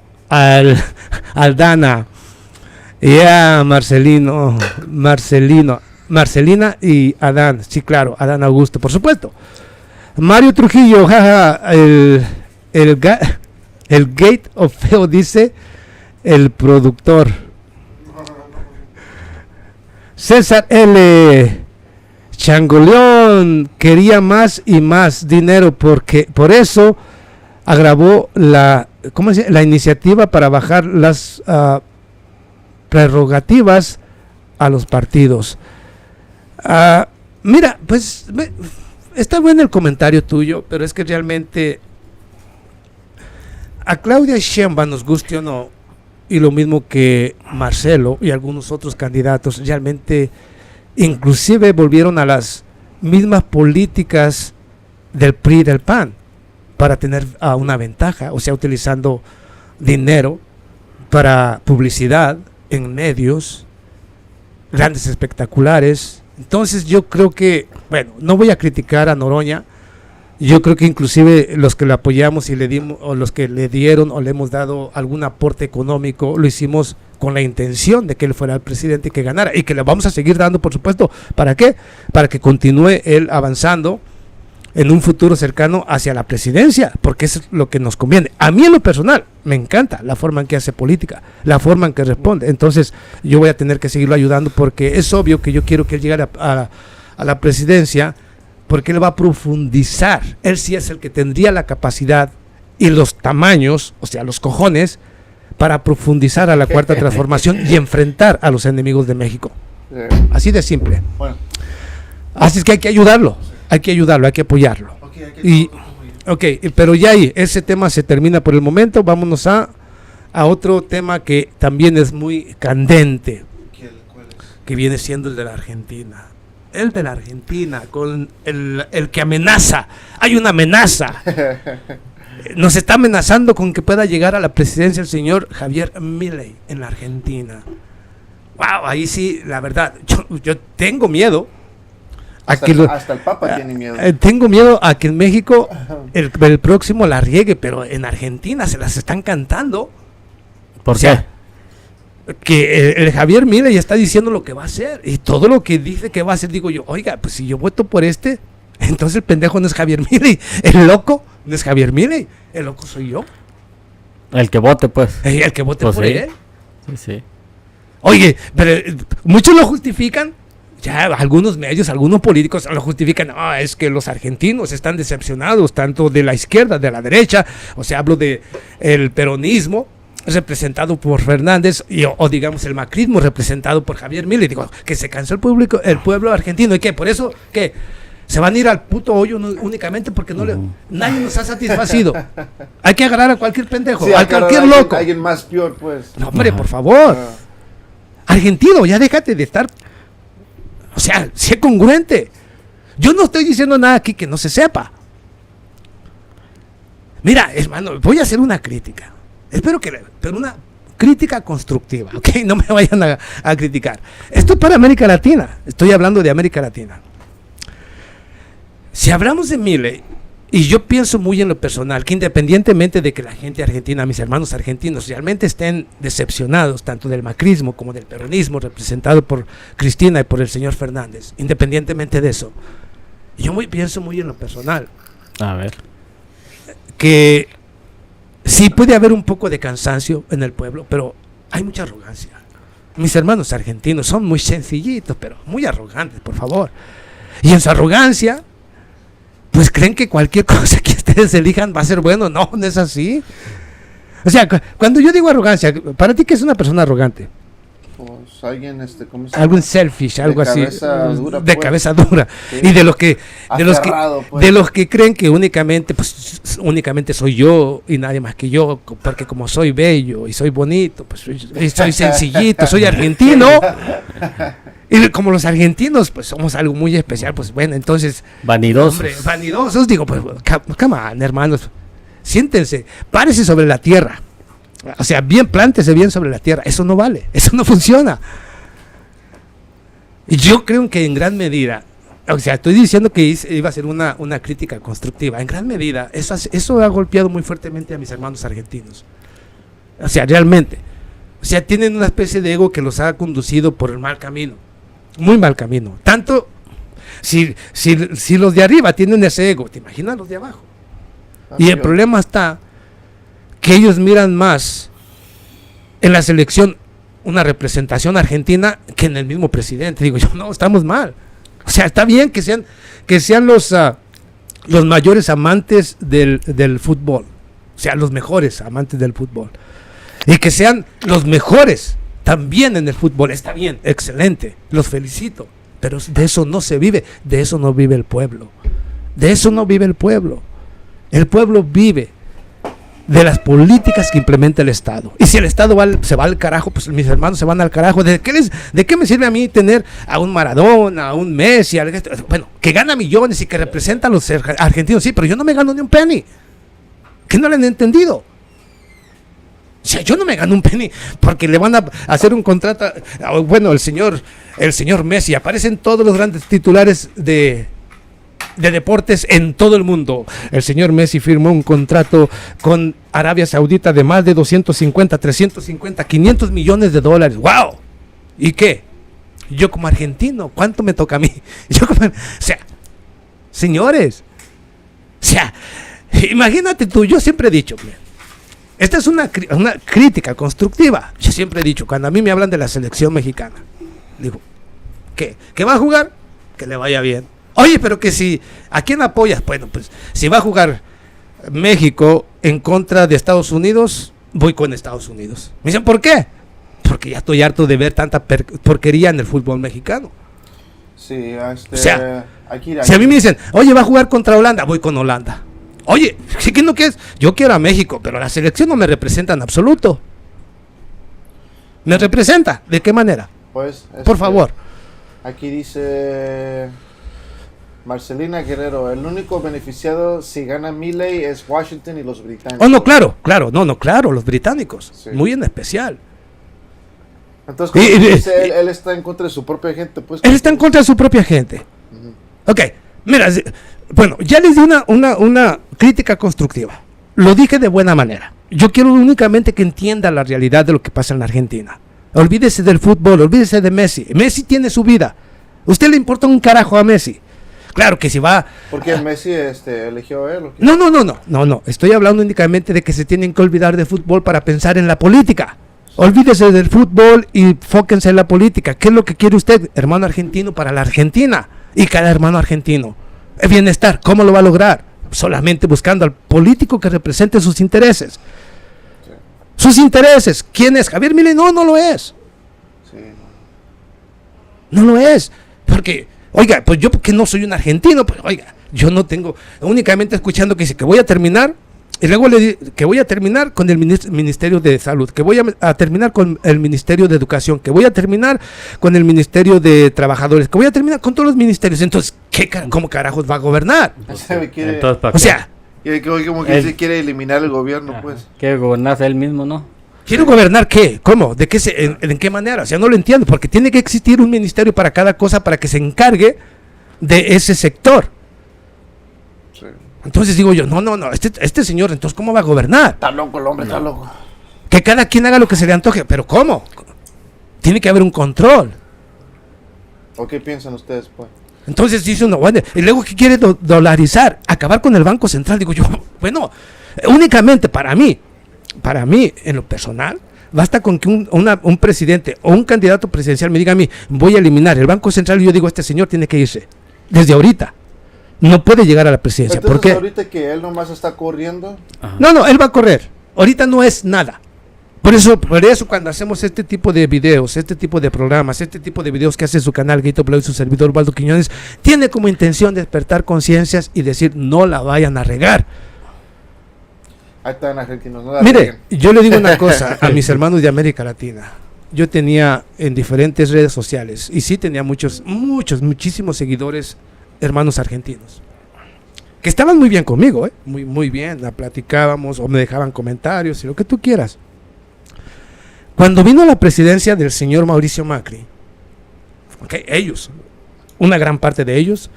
Speaker 1: Aldana. Marcelina y Adán. Sí, claro, Adán Augusto, por supuesto. Mario Trujillo, jaja, el Gate of Feo dice el productor. César L. Changoleón quería más y más dinero porque por eso agravó la iniciativa para bajar las prerrogativas a los partidos. Mira, pues está bueno el comentario tuyo, pero es que realmente a Claudia Sheinbaum, nos guste o no, y lo mismo que Marcelo y algunos otros candidatos, realmente inclusive volvieron a las mismas políticas del PRI y del PAN para tener una ventaja, o sea, utilizando dinero para publicidad en medios, grandes espectaculares. Entonces yo creo que, bueno, no voy a criticar a Noroña. Yo creo que inclusive los que le apoyamos y le dimos, o los que le dieron o le hemos dado algún aporte económico, lo hicimos con la intención de que él fuera el presidente y que ganara, y que le vamos a seguir dando, por supuesto. ¿Para qué? Para que continúe él avanzando en un futuro cercano hacia la presidencia, porque eso es lo que nos conviene. A mí en lo personal me encanta la forma en que hace política, la forma en que responde. Entonces yo voy a tener que seguirlo ayudando porque es obvio que yo quiero que él llegue a la presidencia, porque él va a profundizar. Él sí es el que tendría la capacidad y los tamaños, o sea, los cojones, para profundizar a la cuarta transformación y enfrentar a los enemigos de México. Así de simple. Bueno. Así es que hay que ayudarlo, hay que apoyarlo. Pero ya ahí, ese tema se termina por el momento. Vámonos a otro tema que también es muy candente, que viene siendo el de la Argentina. El de la Argentina, con el que amenaza. Hay una amenaza. Nos está amenazando con que pueda llegar a la presidencia el señor Javier Milei en la Argentina. Wow, ahí sí, la verdad, yo tengo miedo.
Speaker 2: Hasta el Papa tiene miedo.
Speaker 1: Tengo miedo a que en México el próximo la riegue, pero en Argentina se las están cantando.
Speaker 3: ¿Por qué?
Speaker 1: Que el Javier Milei está diciendo lo que va a hacer, y todo lo que dice que va a hacer, digo yo, oiga, pues si yo voto por entonces el pendejo no es Javier Milei, el loco no es Javier Milei, el loco soy yo.
Speaker 3: El que vote, pues.
Speaker 1: El que vote
Speaker 3: pues
Speaker 1: por
Speaker 3: sí.
Speaker 1: él.
Speaker 3: Sí.
Speaker 1: Oye, pero muchos lo justifican, ya algunos medios, algunos políticos lo justifican, es que los argentinos están decepcionados, tanto de la izquierda, de la derecha, o sea, hablo de el peronismo, representado por Fernández o digamos el macrismo representado por Javier Milei. Digo, que se cansó el pueblo argentino, y que por eso que se van a ir al puto hoyo únicamente porque nadie nos ha satisfacido. Hay que agarrar a cualquier pendejo, a cualquier loco.
Speaker 2: Alguien más peor, pues.
Speaker 1: No, hombre, por favor. Argentino, ya déjate de estar, o sea, sé congruente. Yo no estoy diciendo nada aquí que no se sepa. Mira, hermano, voy a hacer una crítica. Pero una crítica constructiva, ¿ok? No me vayan a criticar. Esto es para América Latina, estoy hablando de América Latina. Si hablamos de Milei Y yo pienso muy en lo personal, que independientemente de que la gente argentina, mis hermanos argentinos, realmente estén decepcionados tanto del macrismo como del peronismo representado por Cristina y por el señor Fernández, independientemente de eso, yo pienso muy en lo personal.
Speaker 3: A ver.
Speaker 1: Que sí puede haber un poco de cansancio en el pueblo, pero hay mucha arrogancia. Mis hermanos argentinos son muy sencillitos, pero muy arrogantes, por favor. Y en su arrogancia, pues creen que cualquier cosa que ustedes elijan va a ser bueno. No, no es así. O sea, cuando yo digo arrogancia, ¿para ti qué es una persona arrogante?
Speaker 2: Pues alguien, ¿cómo se llama?
Speaker 1: Algo selfish, algo así,
Speaker 2: dura,
Speaker 1: de
Speaker 2: pues.
Speaker 1: cabeza dura.
Speaker 2: Sí.
Speaker 1: Y de los que
Speaker 2: Pues.
Speaker 1: de los que creen que únicamente soy yo y nadie más que yo, porque como soy bello y soy bonito, pues soy sencillito, soy argentino. Y como los argentinos pues somos algo muy especial, pues bueno, entonces
Speaker 3: Vanidosos.
Speaker 1: hombre, vanidosos, digo, pues come on, hermanos, siéntense, párese sobre la tierra. O sea, plántese bien sobre la tierra. Eso no vale, eso no funciona. Y yo creo que en gran medida, o sea, estoy diciendo que iba a ser una crítica constructiva. En gran medida, eso ha golpeado muy fuertemente a mis hermanos argentinos. O sea, realmente. O sea, tienen una especie de ego que los ha conducido por el mal camino. Muy mal camino. Tanto, si los de arriba tienen ese ego, ¿te imaginas los de abajo? Y el problema está que ellos miran más en la selección una representación argentina que en el mismo presidente. Digo yo, no, estamos mal. O sea, está bien que sean los mayores amantes del fútbol, o sea, los mejores amantes del fútbol, y que sean los mejores también en el fútbol. Está bien, excelente, los felicito, pero de eso no se vive, de eso no vive el pueblo, de eso no vive el pueblo. El pueblo vive de las políticas que implementa el Estado. Y si el Estado se va al carajo, pues mis hermanos se van al carajo. ¿De qué me sirve a mí tener a un Maradona, a un Messi, bueno, que gana millones y que representa a los argentinos? Sí, pero yo no me gano ni un penny. ¿Que no le han entendido? O sea, yo no me gano un penny porque le van a hacer un contrato. Bueno, el señor Messi aparece en todos los grandes titulares de deportes en todo el mundo. El señor Messi firmó un contrato con Arabia Saudita de más de 250, 350, 500 millones de dólares. ¡Wow! ¿Y qué? Yo como argentino, ¿cuánto me toca a mí? O sea, señores, o sea, imagínate tú, yo siempre he dicho, esta es una crítica constructiva. Yo siempre he dicho, cuando a mí me hablan de la selección mexicana, digo, ¿qué va a jugar? Que le vaya bien. Oye, pero que ¿a quién apoyas? Bueno, pues si va a jugar México en contra de Estados Unidos, voy con Estados Unidos. Me dicen, ¿por qué? Porque ya estoy harto de ver tanta porquería en el fútbol mexicano.
Speaker 2: Sí,
Speaker 1: o sea,
Speaker 2: aquí.
Speaker 1: Si a mí me dicen, oye, va a jugar contra Holanda, voy con Holanda. Oye, ¿qué no quieres? Yo quiero a México, pero la selección no me representa en absoluto. ¿Me representa? ¿De qué manera?
Speaker 2: Pues,
Speaker 1: por favor.
Speaker 2: Aquí dice Marcelina Guerrero, el único beneficiado si gana Milei es Washington y los británicos.
Speaker 1: Oh, no, claro, los británicos, sí. Muy en especial.
Speaker 2: Entonces, como dice, él está en contra de su propia gente, pues.
Speaker 1: Él está en contra de su propia gente. Ok, mira, bueno, ya les di una crítica constructiva. Lo dije de buena manera. Yo quiero únicamente que entienda la realidad de lo que pasa en la Argentina. Olvídese del fútbol, olvídese de Messi. Messi tiene su vida. ¿Usted le importa un carajo a Messi? Claro que si va...
Speaker 2: ¿Porque Messi eligió a él? ¿O qué?
Speaker 1: No. Estoy hablando únicamente de que se tienen que olvidar de fútbol para pensar en la política. Olvídese del fútbol y fóquense en la política. ¿Qué es lo que quiere usted, hermano argentino, para la Argentina? Y cada hermano argentino. El bienestar, ¿cómo lo va a lograr? Solamente buscando al político que represente sus intereses. Sí. Sus intereses. ¿Quién es? ¿Javier Milei? No lo es.
Speaker 2: Sí.
Speaker 1: No lo es. Porque, oiga, pues yo porque no soy un argentino, pues oiga, yo no tengo, únicamente escuchando que dice que voy a terminar, y luego le digo que voy a terminar con el Ministerio de Salud, que voy a terminar con el Ministerio de Educación, que voy a terminar con el Ministerio de Trabajadores, que voy a terminar con todos los ministerios. Entonces, ¿cómo carajos va a gobernar? O sea,
Speaker 2: como que se quiere eliminar el gobierno, pues.
Speaker 3: Quiere gobernarse él mismo, ¿no?
Speaker 1: ¿Quiere gobernar qué? ¿Cómo? ¿De qué en qué manera? O sea, no lo entiendo, porque tiene que existir un ministerio para cada cosa para que se encargue de ese sector.
Speaker 2: Sí.
Speaker 1: Entonces digo yo, no, este señor, entonces, ¿cómo va a gobernar?
Speaker 2: Está loco el hombre, está loco.
Speaker 1: Que cada quien haga lo que se le antoje, pero ¿cómo? Tiene que haber un control.
Speaker 2: ¿O qué piensan ustedes, pues?
Speaker 1: Entonces dice uno, bueno, y luego ¿qué quiere dolarizar? Acabar con el Banco Central. Digo yo, bueno, únicamente para mí, en lo personal, basta con que un presidente o un candidato presidencial me diga a mí, voy a eliminar el Banco Central, y yo digo, este señor tiene que irse, desde ahorita. No puede llegar a la presidencia.
Speaker 2: Entonces,
Speaker 1: ¿por qué?
Speaker 2: ahorita que él nomás está corriendo.
Speaker 3: Ajá.
Speaker 1: No, él va a correr. Ahorita no es nada. Por eso cuando hacemos este tipo de videos, este tipo de programas, este tipo de videos que hace su canal Gato Play y su servidor Valdo Quiñones, tiene como intención despertar conciencias y decir, no la vayan a regar.
Speaker 2: Ahí están argentinos. No
Speaker 1: Mire, yo le digo una cosa a mis hermanos de América Latina. Yo tenía en diferentes redes sociales, y sí tenía muchísimos seguidores, hermanos argentinos, que estaban muy bien conmigo, muy bien, la platicábamos o me dejaban comentarios y lo que tú quieras. Cuando vino la presidencia del señor Mauricio Macri, ellos, una gran parte de ellos,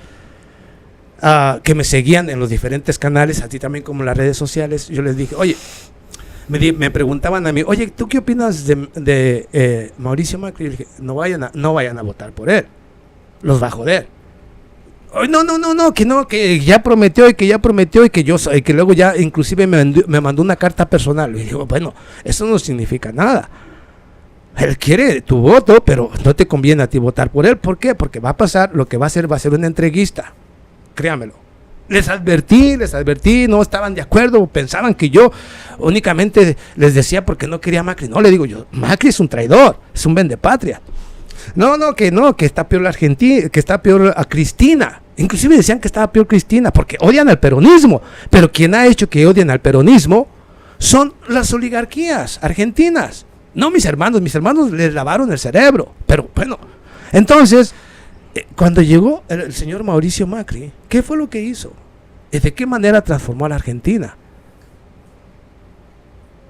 Speaker 1: que me seguían en los diferentes canales, así también como en las redes sociales, yo les dije, oye, me preguntaban a mí, oye, ¿tú qué opinas de Mauricio Macri? Y dije, no vayan a votar por él, los va a joder. No, que ya prometió y que luego ya inclusive me mandó una carta personal. Y digo, bueno, eso no significa nada. Él quiere tu voto, pero no te conviene a ti votar por él. ¿Por qué? Porque va a ser una entreguista. Créamelo. Les advertí, no estaban de acuerdo, pensaban que yo únicamente les decía porque no quería a Macri. No, le digo yo, Macri es un traidor, es un vendepatria. Que está peor la Argentina, que está peor a Cristina. Inclusive decían que estaba peor Cristina porque odian al peronismo. Pero quien ha hecho que odien al peronismo son las oligarquías argentinas. No mis hermanos les lavaron el cerebro. Pero bueno, entonces, cuando llegó el señor Mauricio Macri, ¿qué fue lo que hizo? ¿Y de qué manera transformó a la Argentina?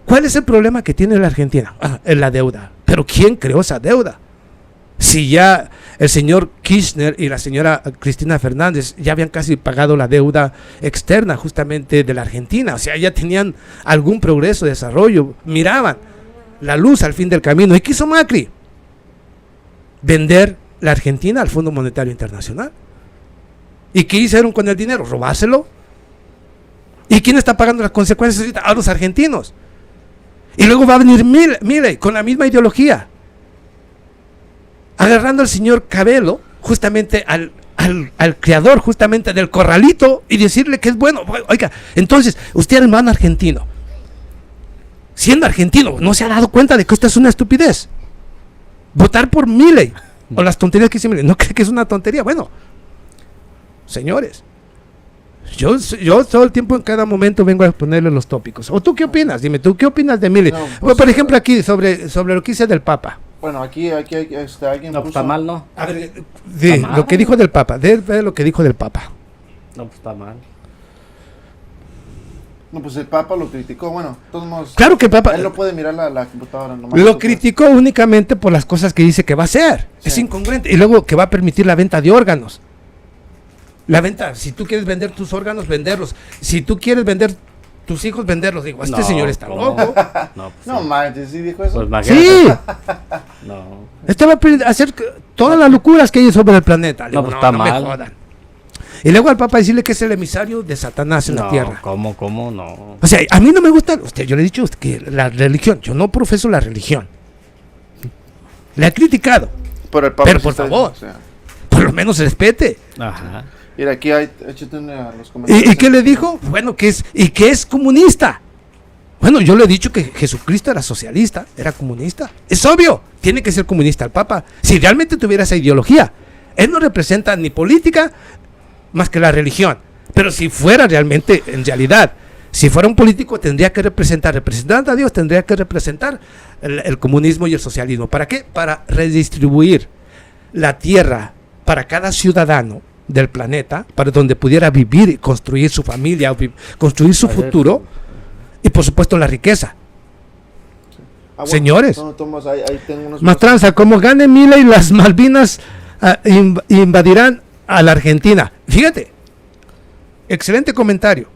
Speaker 1: ¿Cuál es el problema que tiene la Argentina? Es la deuda. ¿Pero quién creó esa deuda? Si ya el señor Kirchner y la señora Cristina Fernández ya habían casi pagado la deuda externa justamente de la Argentina, o sea, ya tenían algún progreso, desarrollo, miraban la luz al fin del camino. ¿Y qué hizo Macri? Vender la Argentina al Fondo Monetario Internacional. ¿Y qué hicieron con el dinero? ¿Robárselo? ¿Y quién está pagando las consecuencias ahorita? A los argentinos. Y luego va a venir Milei con la misma ideología, agarrando al señor Cabello, justamente al creador justamente del corralito, y decirle que es bueno. Oiga, entonces, usted, hermano argentino, siendo argentino, ¿no se ha dado cuenta de que esta es una estupidez? Votar por Milei, o las tonterías que dice Milei, ¿no cree que es una tontería? Bueno, señores, yo todo el tiempo, en cada momento, vengo a ponerle los tópicos. ¿O tú qué opinas? Dime, ¿tú qué opinas de Milei? No, pues, por ejemplo, aquí, sobre lo que dice del Papa.
Speaker 2: Bueno, aquí alguien
Speaker 3: no, puso... está mal, ¿no?
Speaker 1: A ver, sí, lo que dijo del Papa, lo que dijo del Papa.
Speaker 3: No, pues está mal.
Speaker 2: No, pues el Papa lo criticó, bueno, todos modos,
Speaker 1: claro que el Papa...
Speaker 2: Él no puede mirar la computadora. Nomás
Speaker 1: lo criticó únicamente por las cosas que dice que va a hacer. Sí. Es incongruente. Y luego que va a permitir la venta de órganos. La venta, si tú quieres vender tus órganos, venderlos. Si tú quieres vender tus hijos, venderlos. Digo, este señor está loco.
Speaker 2: No manches, ¿sí dijo eso?
Speaker 3: Pues
Speaker 1: sí.
Speaker 3: No.
Speaker 1: Este va a hacer todas las locuras que hay sobre el planeta. Digo,
Speaker 3: pues está mal.
Speaker 1: Me jodan. Y luego al Papa decirle que es el emisario de Satanás en la tierra.
Speaker 3: ¿Cómo no?
Speaker 1: O sea, a mí no me gusta, yo le he dicho que la religión, yo no profeso la religión. Le he criticado.
Speaker 2: Pero
Speaker 1: por favor, o sea, por lo menos respete.
Speaker 3: Ajá.
Speaker 2: Mira, aquí échate los comentarios.
Speaker 1: ¿Y qué le dijo? Bueno, que es comunista. Bueno, yo le he dicho que Jesucristo era socialista, era comunista. Es obvio, tiene que ser comunista el Papa. Si realmente tuviera esa ideología, él no representa ni política más que la religión. Pero si fuera realmente, en realidad, si fuera un político, tendría que representando a Dios, tendría que representar el comunismo y el socialismo. ¿Para qué? Para redistribuir la tierra para cada ciudadano del planeta, para donde pudiera vivir y construir su familia, construir su futuro, y por supuesto la riqueza. Bueno, señores,
Speaker 2: ahí tengo unos
Speaker 1: Matranza, como gane Milei, las Malvinas invadirán a la Argentina. Fíjate, excelente comentario.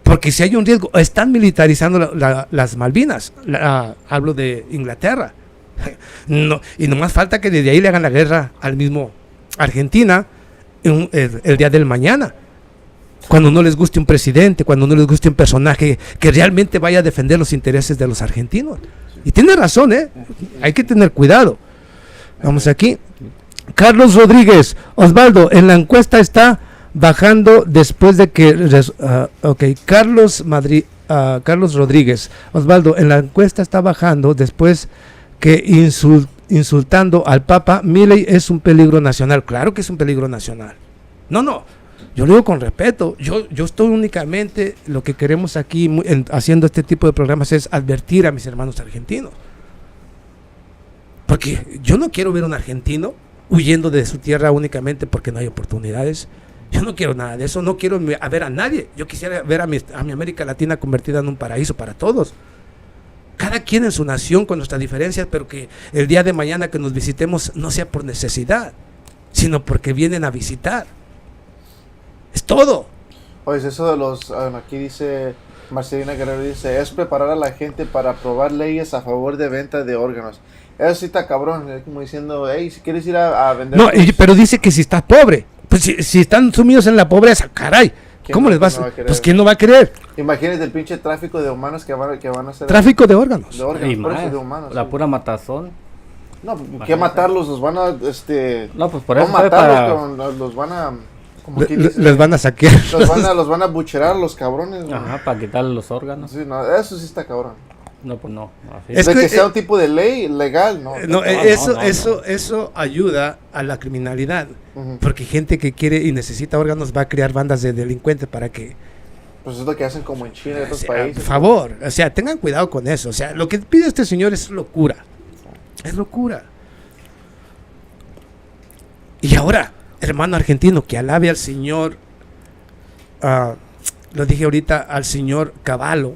Speaker 1: Porque si hay un riesgo, están militarizando las Malvinas. Hablo de Inglaterra. No, y nomás falta que desde ahí le hagan la guerra al mismo Argentina el día del mañana. Cuando no les guste un presidente, cuando no les guste un personaje que realmente vaya a defender los intereses de los argentinos. Y tiene razón, hay que tener cuidado. Vamos aquí. Carlos Rodríguez, Osvaldo, en la encuesta está bajando después de que... Carlos Rodríguez, Osvaldo, en la encuesta está bajando después que insultando al Papa. Milei es un peligro nacional. Claro que es un peligro nacional. No, yo lo digo con respeto. Yo estoy únicamente, lo que queremos aquí haciendo este tipo de programas es advertir a mis hermanos argentinos. Porque yo no quiero ver a un argentino huyendo de su tierra únicamente porque no hay oportunidades. Yo no quiero nada de eso, no quiero ver a nadie. Yo quisiera ver a mi América Latina convertida en un paraíso para todos. Cada quien en su nación con nuestras diferencias, pero que el día de mañana que nos visitemos no sea por necesidad, sino porque vienen a visitar. Es todo.
Speaker 2: Oye, eso de los... aquí dice... Marcelina Guerrero dice, es preparar a la gente para aprobar leyes a favor de venta de órganos. Eso sí está cabrón, es como diciendo, hey, si quieres ir a vender...
Speaker 1: No, pero dice que si estás pobre, pues si están sumidos en la pobreza, caray, ¿cómo les vas a...? Pues ¿quién no va a querer?
Speaker 2: Imagínate el pinche tráfico de humanos que van a hacer...
Speaker 1: Tráfico de órganos.
Speaker 2: De humanos.
Speaker 3: La pura matazón.
Speaker 2: No, ¿qué matarlos? Los van a,
Speaker 3: No, pues por eso
Speaker 2: matarlos, los van a...
Speaker 1: Les van a saquear.
Speaker 2: Los van a bucherar los cabrones.
Speaker 3: Ajá, para quitarle los órganos.
Speaker 2: Sí, no, eso sí está cabrón.
Speaker 3: No, pues no.
Speaker 2: Es que sea un tipo de ley legal, ¿no?
Speaker 1: Eso ayuda a la criminalidad. Porque gente que quiere y necesita órganos va a crear bandas de delincuentes para que...
Speaker 2: Pues es lo que hacen como en China y otros países.
Speaker 1: Por favor, o sea, tengan cuidado con eso. O sea, lo que pide este señor es locura. Es locura. Y ahora... hermano argentino, que alabe al señor, lo dije ahorita, al señor Cavallo,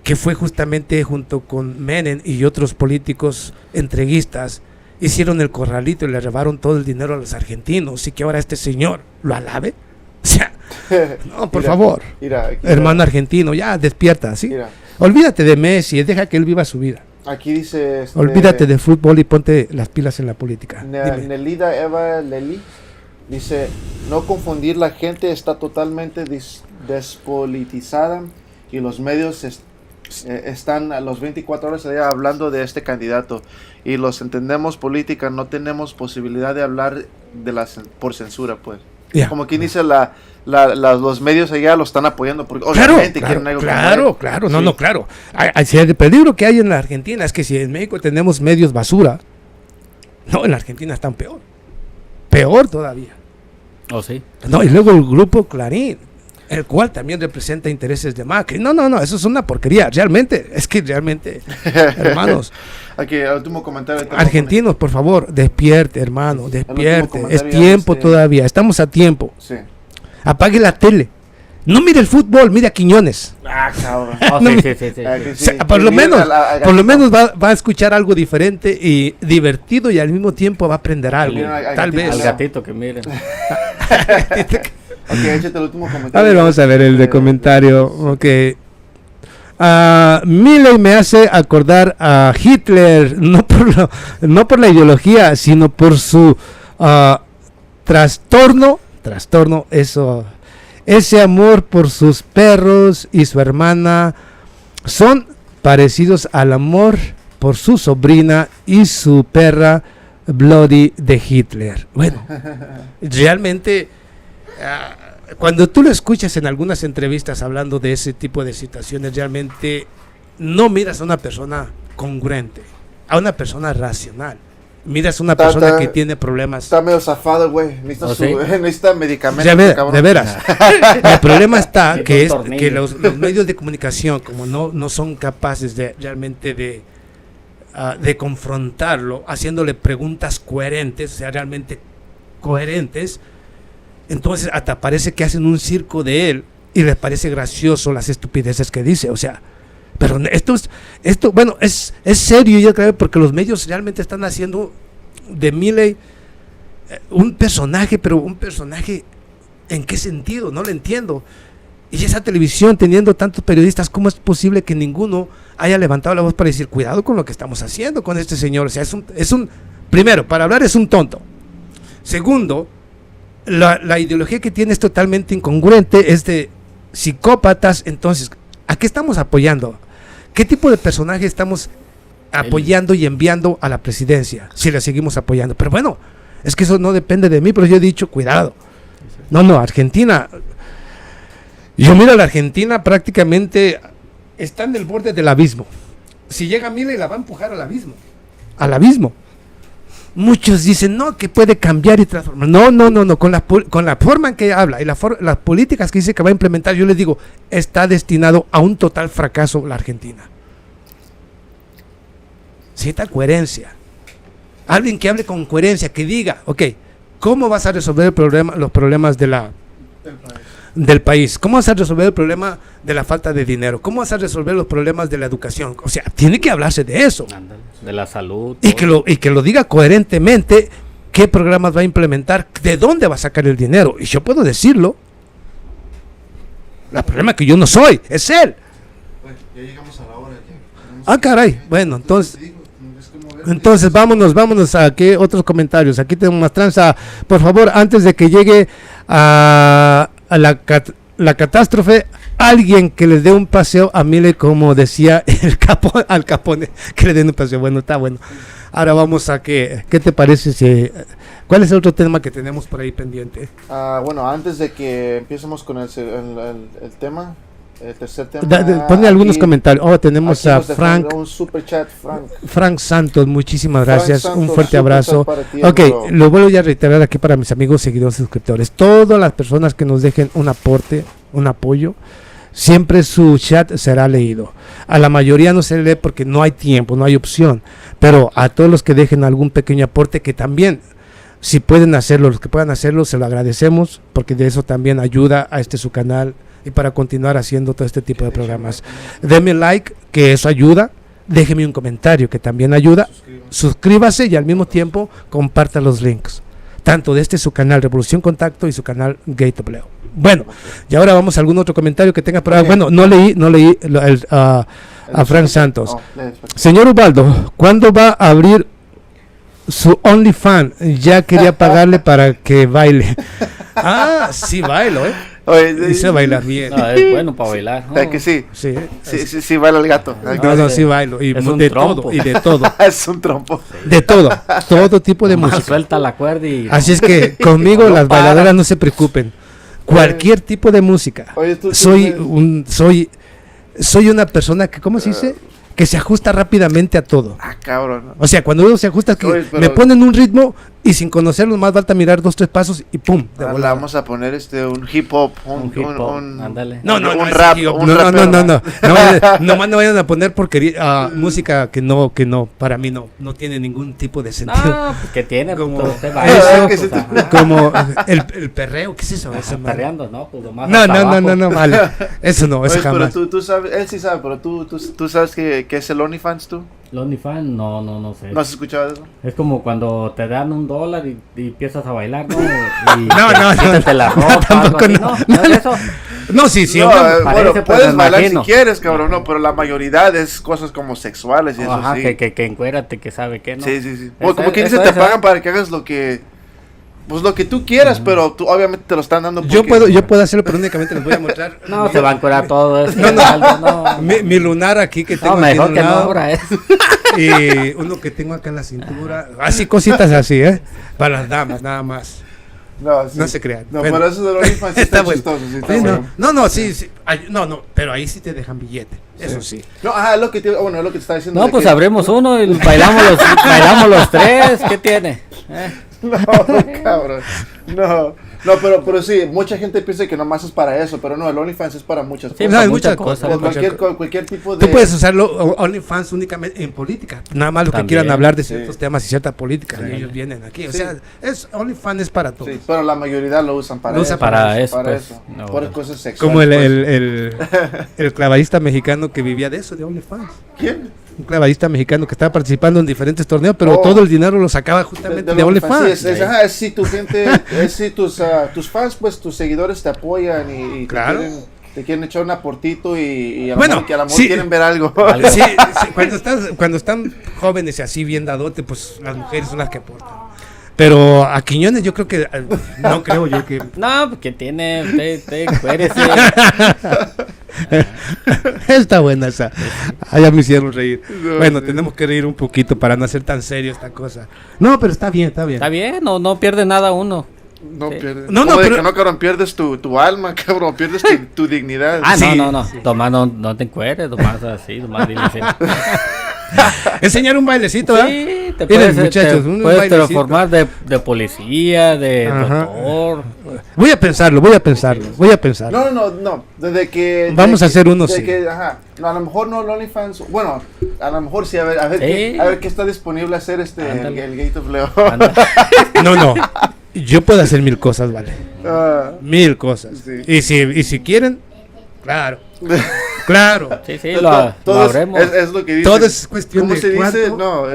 Speaker 1: que fue justamente junto con Menem y otros políticos entreguistas, hicieron el corralito y le robaron todo el dinero a los argentinos, y que ahora este señor lo alabe. O sea, no, por favor, hermano argentino, ya despierta, ¿sí? Olvídate de Messi, deja que él viva su vida.
Speaker 2: Aquí dice...
Speaker 1: olvídate de fútbol y ponte las pilas en la política.
Speaker 2: Nelida Eva Leli dice, no confundir, la gente está totalmente despolitizada y los medios están a los 24 horas al día hablando de este candidato y los entendemos política, no tenemos posibilidad de hablar por censura, pues. Yeah. Como quien dice, los medios allá lo están apoyando porque obviamente quieren algo.
Speaker 1: Claro, claro. El peligro que hay en la Argentina es que si en México tenemos medios basura, no, en la Argentina están peor todavía.
Speaker 3: Oh, sí.
Speaker 1: No, y luego el grupo Clarín, el cual también representa intereses de Macri. No, eso es una porquería, realmente, hermanos.
Speaker 2: Aquí, el último comentario.
Speaker 1: Argentinos, por favor, despierte, hermano, despierte. Es tiempo todavía, estamos a tiempo.
Speaker 2: Sí.
Speaker 1: Apague la tele. No mire el fútbol, mire a Quiñones.
Speaker 2: Cabrón.
Speaker 1: Sí. Por lo menos va a escuchar algo diferente y divertido y al mismo tiempo va a aprender algo. Tal vez.
Speaker 3: Al gatito que miren.
Speaker 2: Ok, échate el último comentario.
Speaker 1: A ver, vamos a ver el de comentario. Ok. Milei me hace acordar a Hitler, no por la ideología, sino por su trastorno, ese amor por sus perros y su hermana son parecidos al amor por su sobrina y su perra Bloody de Hitler. Bueno, realmente cuando tú lo escuchas en algunas entrevistas hablando de ese tipo de situaciones, realmente no miras a una persona congruente, a una persona racional. Miras a una persona que tiene problemas.
Speaker 2: Está medio zafado, güey. Necesita medicamentos.
Speaker 1: De veras. El problema está que los medios de comunicación, como no son capaces de realmente de confrontarlo, haciéndole preguntas coherentes, o sea, realmente coherentes, entonces hasta parece que hacen un circo de él y les parece gracioso las estupideces que dice, o sea, pero esto es serio, yo creo, porque los medios realmente están haciendo de Milei un personaje, pero un personaje ¿En qué sentido? No lo entiendo. Y esa televisión, teniendo tantos periodistas, ¿cómo es posible que ninguno haya levantado la voz para decir, cuidado con lo que estamos haciendo con este señor? O sea, primero, para hablar es un tonto. Segundo, la ideología que tiene es totalmente incongruente, es de psicópatas. Entonces, ¿a qué estamos apoyando? ¿Qué tipo de personaje estamos apoyando y enviando a la presidencia si la seguimos apoyando? Pero bueno, es que eso no depende de mí, pero yo he dicho, cuidado. No, Argentina, yo miro a la Argentina prácticamente está en el borde del abismo. Si llega Milei la va a empujar al abismo. Muchos dicen, no, que puede cambiar y transformar. No, con la forma en que habla y las políticas que dice que va a implementar, yo les digo, está destinado a un total fracaso la Argentina. Cierta coherencia. Alguien que hable con coherencia, que diga, ok, ¿cómo vas a resolver los problemas del país? ¿Cómo vas a resolver el problema de la falta de dinero? ¿Cómo vas a resolver los problemas de la educación? O sea, tiene que hablarse de eso.
Speaker 3: De la salud.
Speaker 1: Y que lo diga coherentemente, qué programas va a implementar, de dónde va a sacar el dinero. Y yo puedo decirlo. El problema es que yo no soy, es él.
Speaker 2: Bueno, ya llegamos a la hora.
Speaker 1: Caray. Bueno, entonces vámonos a qué otros comentarios. Aquí tenemos más tranza. Por favor, antes de que llegue a la catástrofe, alguien que le dé un paseo a Milei, como decía al Capone, que le den un paseo. Bueno, está bueno. Ahora vamos a ¿qué te parece cuál es el otro tema que tenemos por ahí pendiente?
Speaker 2: Bueno, antes de que empecemos con el tema, el tercer tema.
Speaker 1: Ponle algunos comentarios. Tenemos a Frank.
Speaker 2: Un super chat,
Speaker 1: Frank Santos, muchísimas gracias.
Speaker 2: Santos,
Speaker 1: un fuerte abrazo. Ok, lo vuelvo a reiterar aquí para mis amigos, seguidores, suscriptores. Todas las personas que nos dejen un aporte, un apoyo, siempre su chat será leído. A la mayoría no se lee porque no hay tiempo, no hay opción. Pero a todos los que dejen algún pequeño aporte, que también, si pueden hacerlo, los que puedan hacerlo, se lo agradecemos, porque de eso también ayuda a su canal y para continuar haciendo todo este tipo de programas. Denme like, que eso ayuda. Déjeme un comentario, que también ayuda. Suscríbase y al mismo tiempo comparta los links, tanto de su canal Revolución Contacto y su canal Gate Leo. Bueno, y ahora vamos a algún otro comentario que tenga por ahí. Bueno, no leí a Frank Santos. Señor Ubaldo, ¿cuándo va a abrir su OnlyFans? Ya quería pagarle para que baile. Sí bailo, dice bailar bien.
Speaker 3: No, es bueno para bailar.
Speaker 2: ¿no? Que sí.
Speaker 1: Sí,
Speaker 2: baila el gato.
Speaker 1: No, sí bailo. Y de todo, y de todo.
Speaker 2: Es un trompo.
Speaker 1: De todo tipo de música.
Speaker 3: Suelta la cuerda y...
Speaker 1: Así es que conmigo las bailadoras no se preocupen. Cualquier tipo de música. Soy una persona que, ¿cómo se dice? Que se ajusta rápidamente a todo.
Speaker 2: Cabrón.
Speaker 1: O sea, cuando uno se ajusta, me ponen un ritmo y sin conocerlo más falta mirar 2-3 pasos y pum.
Speaker 2: Vamos a poner un hip hop, un
Speaker 1: rap, no vayan a poner porquería, música que no, para mí no tiene ningún tipo de sentido.
Speaker 3: No, que tiene
Speaker 1: como
Speaker 3: eso,
Speaker 1: como el perreo, ¿qué es eso?
Speaker 3: Perreando, ¿no? Pues
Speaker 1: No, vale. Eso no, eso jamás.
Speaker 2: Pero tú sabes, él sí sabe, pero tú sabes qué es el OnlyFans, tú.
Speaker 3: ¿El OnlyFans? No sé.
Speaker 2: ¿No has escuchado eso?
Speaker 3: Es como cuando te dan $1 y empiezas a bailar, ¿no?
Speaker 1: No,
Speaker 3: la ropa,
Speaker 1: tampoco no. No, sí.
Speaker 2: Bueno, puedes bailar si quieres, cabrón, no, pero la mayoría es cosas como sexuales y eso sí.
Speaker 3: Que encuérate, que sabe que no.
Speaker 2: Sí. Como que dice, te pagan para que hagas lo que tú quieras, pero tú obviamente te lo están dando.
Speaker 1: Yo puedo hacerlo, pero únicamente les voy a mostrar.
Speaker 3: No, se va a encuerar todo eso.
Speaker 1: No. Mi lunar aquí que tengo.
Speaker 3: Mejor que no ahora
Speaker 1: y uno que tengo acá en la cintura. Así, cositas así, para las damas, nada más. No se crean.
Speaker 2: No, pero eso de los OnlyFans está chistoso.
Speaker 1: Sí. No, pero ahí sí te dejan billete. Eso sí.
Speaker 2: No, es lo que te estaba diciendo.
Speaker 3: No, pues abremos uno y bailamos los tres. ¿Qué tiene?
Speaker 2: No, cabrón. No, pero sí, mucha gente piensa que nomás es para eso, pero no, el OnlyFans es para muchas cosas.
Speaker 1: No, hay muchas cosas.
Speaker 2: Cualquier tipo de...
Speaker 1: Tú puedes usarlo OnlyFans únicamente en política. Nada más lo que quieran hablar de ciertos temas y cierta política. Y ellos vienen aquí. O sea, OnlyFans es para todo.
Speaker 2: Sí, pero la mayoría lo usan para eso.
Speaker 3: Para eso.
Speaker 2: Por cosas sexuales.
Speaker 1: Como el clavadista mexicano que vivía de eso, de OnlyFans.
Speaker 2: ¿Quién?
Speaker 1: un clavadista mexicano que estaba participando en diferentes torneos, pero todo el dinero lo sacaba justamente de OnlyFans.
Speaker 2: Sí, es si tu gente, es si tus fans, pues tus seguidores te apoyan y
Speaker 1: claro.
Speaker 2: te quieren echar un aportito y a lo
Speaker 1: Bueno,
Speaker 2: mejor, que a lo mejor
Speaker 1: sí,
Speaker 2: quieren ver algo.
Speaker 1: Sí, cuando están jóvenes y así bien dadote, pues las mujeres son las que aportan. Pero a Quiñones yo creo que, no creo yo que...
Speaker 3: No, porque tiene, espérese.
Speaker 1: Está buena esa. Ya me hicieron reír. Bueno, tenemos que reír un poquito para no hacer tan serio esta cosa. No, pero está bien, está bien.
Speaker 3: Está bien, no pierde nada uno.
Speaker 2: No
Speaker 3: Sí.
Speaker 2: pierdes.
Speaker 1: No,
Speaker 2: ¿Cómo de
Speaker 1: pero-
Speaker 2: que no, cabrón, pierdes tu alma, cabrón, pierdes tu dignidad.
Speaker 3: Ah,
Speaker 1: Sí,
Speaker 3: no.
Speaker 1: sí.
Speaker 3: Tomás, no te encueres, Tomás así, Tomás dile así.
Speaker 1: Enseñar un bailecito, ¿verdad?
Speaker 3: Sí, te
Speaker 1: Miren,
Speaker 3: puedes,
Speaker 1: muchachos,
Speaker 3: te
Speaker 1: un
Speaker 3: puedes
Speaker 1: bailecito.
Speaker 3: transformar de policía, de
Speaker 1: Ajá.
Speaker 3: doctor.
Speaker 1: Voy a pensarlo.
Speaker 2: No. Desde que.
Speaker 1: Vamos
Speaker 2: de
Speaker 1: a
Speaker 2: que-
Speaker 1: hacer uno,
Speaker 2: de
Speaker 1: sí.
Speaker 2: que, ajá. No, a lo mejor no el OnlyFans. Bueno, a lo mejor sí. A ver
Speaker 3: Sí.
Speaker 2: a ver qué está disponible a hacer
Speaker 3: Ándale.
Speaker 2: el Gate of Leo.
Speaker 3: Anda.
Speaker 1: No. Yo puedo hacer 1000 cosas, vale.
Speaker 2: Ah,
Speaker 1: 1000 cosas.
Speaker 2: Sí.
Speaker 1: Y si quieren, claro. Claro.
Speaker 3: Sí, sí,
Speaker 2: todo
Speaker 3: lo haremos.
Speaker 2: es lo que dice.
Speaker 1: Todo es cuestión
Speaker 2: ¿Cómo
Speaker 1: de
Speaker 2: se dice?
Speaker 1: cuánto-
Speaker 2: No,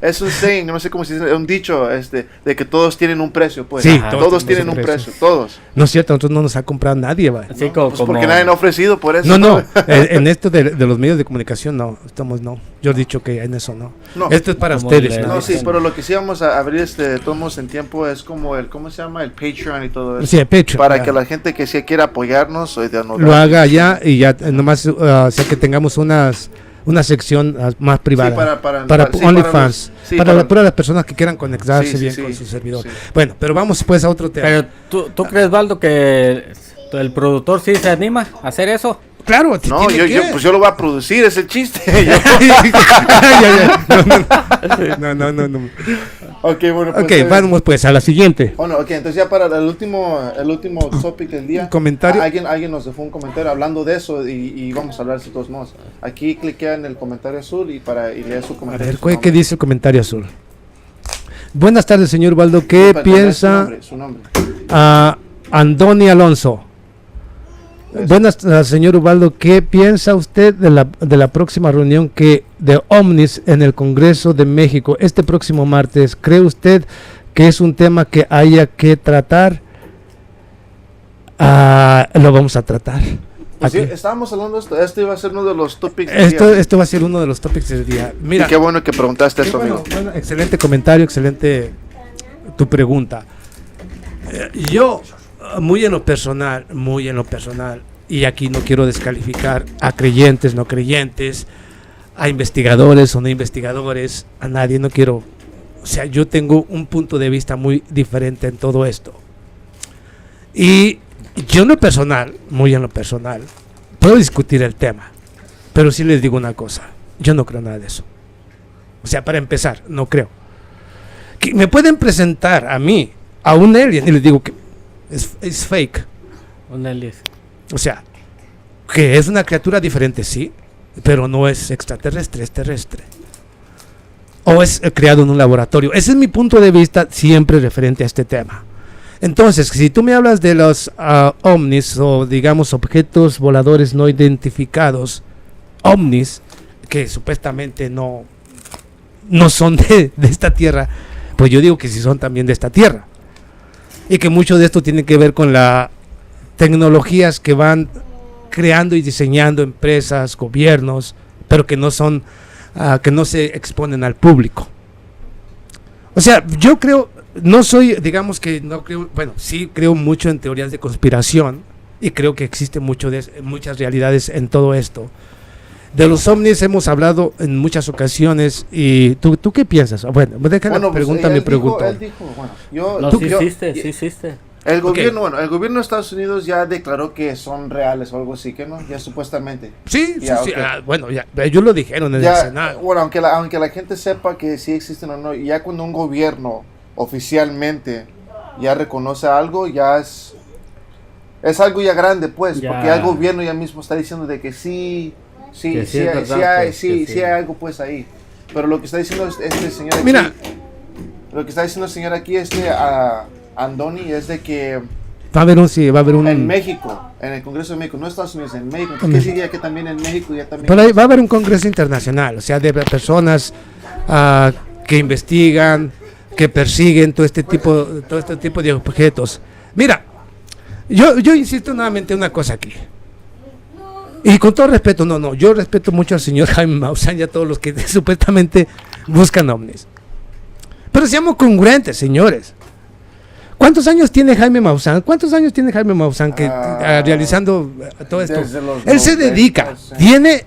Speaker 2: es un saying, no sé cómo se dice, un dicho de que todos tienen un precio, pues.
Speaker 1: Sí,
Speaker 2: Ajá.
Speaker 1: todos
Speaker 2: Todos tienen un
Speaker 1: tenemos un
Speaker 2: precio, todos.
Speaker 1: No es cierto, nosotros no nos ha comprado nadie, vale.
Speaker 3: Así
Speaker 2: Pues porque nadie ha ofrecido por eso.
Speaker 1: No, en esto de los medios de comunicación no, no. Yo he dicho que en eso no.
Speaker 2: No.
Speaker 1: Esto es para
Speaker 3: Como
Speaker 1: ustedes.
Speaker 3: le-
Speaker 1: ¿no?
Speaker 2: No, sí, pero lo que sí vamos a abrir tomos en tiempo es como ¿cómo se llama? El Patreon y todo eso.
Speaker 1: Sí, el Patreon,
Speaker 2: Para
Speaker 1: ya.
Speaker 2: que la gente que sí quiera apoyarnos o de
Speaker 1: Lo haga allá y ya nomás, o sea, que tengamos una sección más privada.
Speaker 2: Sí, para
Speaker 1: OnlyFans.
Speaker 2: los- sí,
Speaker 1: para las personas que quieran conectarse
Speaker 2: Sí, sí,
Speaker 1: bien
Speaker 2: sí,
Speaker 1: con su servidor.
Speaker 2: sí.
Speaker 1: Bueno, pero vamos pues a otro tema.
Speaker 3: Pero ¿tú crees, Valdo, que el productor sí se anima a hacer eso?
Speaker 1: Claro,
Speaker 2: No,
Speaker 1: tiene que.
Speaker 2: pues yo lo voy a producir, es el chiste.
Speaker 1: No.
Speaker 2: Ok, bueno, pues.
Speaker 1: Ok, vamos pues a la siguiente.
Speaker 2: Bueno, ok, entonces ya para el último topic del día.
Speaker 1: Un comentario.
Speaker 2: Alguien nos dejó un comentario hablando de eso y vamos a hablar de todos modos. Aquí cliquea en el comentario azul y lee su
Speaker 1: A
Speaker 2: comentario.
Speaker 1: ver,
Speaker 2: su nombre.
Speaker 1: ¿qué dice el comentario azul? Buenas tardes, señor Baldo. ¿Qué
Speaker 2: Espérate,
Speaker 1: piensa
Speaker 2: su nombre.
Speaker 1: a Andoni Alonso?
Speaker 2: Eso.
Speaker 1: Buenas, señor Ubaldo, ¿qué piensa usted de la próxima reunión de OVNIs en el Congreso de México este próximo martes? ¿Cree usted que es un tema que haya que tratar? Lo vamos a tratar.
Speaker 2: Pues sí,
Speaker 1: Aquí.
Speaker 2: estábamos hablando de esto. Este iba a ser uno de los topics del
Speaker 1: Esto
Speaker 2: día.
Speaker 1: va a ser uno de los topics del día. Mira,
Speaker 2: Y qué bueno que preguntaste
Speaker 1: qué
Speaker 2: eso,
Speaker 1: bueno,
Speaker 2: amigo.
Speaker 1: bueno, excelente comentario, excelente tu pregunta. Yo, muy en lo personal, y aquí no quiero descalificar a creyentes, no creyentes, a investigadores o no investigadores, a nadie, no quiero. O sea, yo tengo un punto de vista muy diferente en todo esto. Y yo en lo personal, muy en lo personal, puedo discutir el tema, pero sí les digo una cosa, yo no creo nada de eso. O sea, para empezar, no creo. Que me pueden presentar a mí, a un alien, y les digo que es fake.
Speaker 3: Un Ellis.
Speaker 1: O sea, que es una criatura diferente, sí, pero no es extraterrestre, es terrestre. O es creado en un laboratorio. Ese es mi punto de vista siempre referente a este tema. Entonces, si tú me hablas de los ovnis o digamos objetos voladores no identificados, ovnis, que supuestamente no son de esta tierra, pues yo digo que sí son también de esta tierra. Y que mucho de esto tiene que ver con las tecnologías que van creando y diseñando empresas, gobiernos, pero que no son, que no se exponen al público. O sea, yo creo, no soy, digamos que no creo, bueno, sí creo mucho en teorías de conspiración y creo que existe muchas realidades en todo esto. De los ovnis hemos hablado en muchas ocasiones y ¿tú qué piensas? Bueno, déjame
Speaker 2: Bueno, pues,
Speaker 1: pregunta,
Speaker 2: él
Speaker 1: me
Speaker 2: dijo-
Speaker 1: pregunto.
Speaker 2: Él dijo, bueno, yo...
Speaker 3: No,
Speaker 1: ¿Tú
Speaker 3: sí
Speaker 1: qué-
Speaker 3: existe, sí existe.
Speaker 2: El
Speaker 1: Ok.
Speaker 2: el gobierno de Estados Unidos ya declaró que son reales o algo así, ¿que no? Ya supuestamente.
Speaker 1: Sí,
Speaker 2: Ya,
Speaker 1: sí,
Speaker 2: ok.
Speaker 1: bueno, ya, ellos lo dijeron en el
Speaker 2: Ya,
Speaker 1: Senado.
Speaker 2: bueno, aunque la gente sepa que sí existen o no, ya cuando un gobierno oficialmente ya reconoce algo, ya es algo ya grande, pues,
Speaker 3: Ya.
Speaker 2: porque el gobierno ya mismo está diciendo de que sí
Speaker 3: Que sí es
Speaker 2: hay,
Speaker 3: verdad, pues,
Speaker 2: sí
Speaker 3: que sí.
Speaker 2: hay algo pues ahí. Pero lo que está diciendo este señor aquí,
Speaker 1: Mira.
Speaker 2: lo que está diciendo el señor aquí, Andoni, es de que
Speaker 1: Va a haber un, sí, va a haber un...
Speaker 2: En México, en el Congreso de México, no Estados Unidos, en México. Entonces, ¿qué diría que también en México ya también...
Speaker 1: Pero ahí va a haber un congreso internacional, o sea, de personas que investigan, que persiguen todo este tipo de objetos. Mira, yo insisto nuevamente una cosa aquí. Y con todo respeto, yo respeto mucho al señor Jaime Maussan y a todos los que supuestamente buscan ovnis. Pero seamos congruentes, señores. ¿Cuántos años tiene Jaime Maussan? Realizando todo esto? Él se dedica, tiene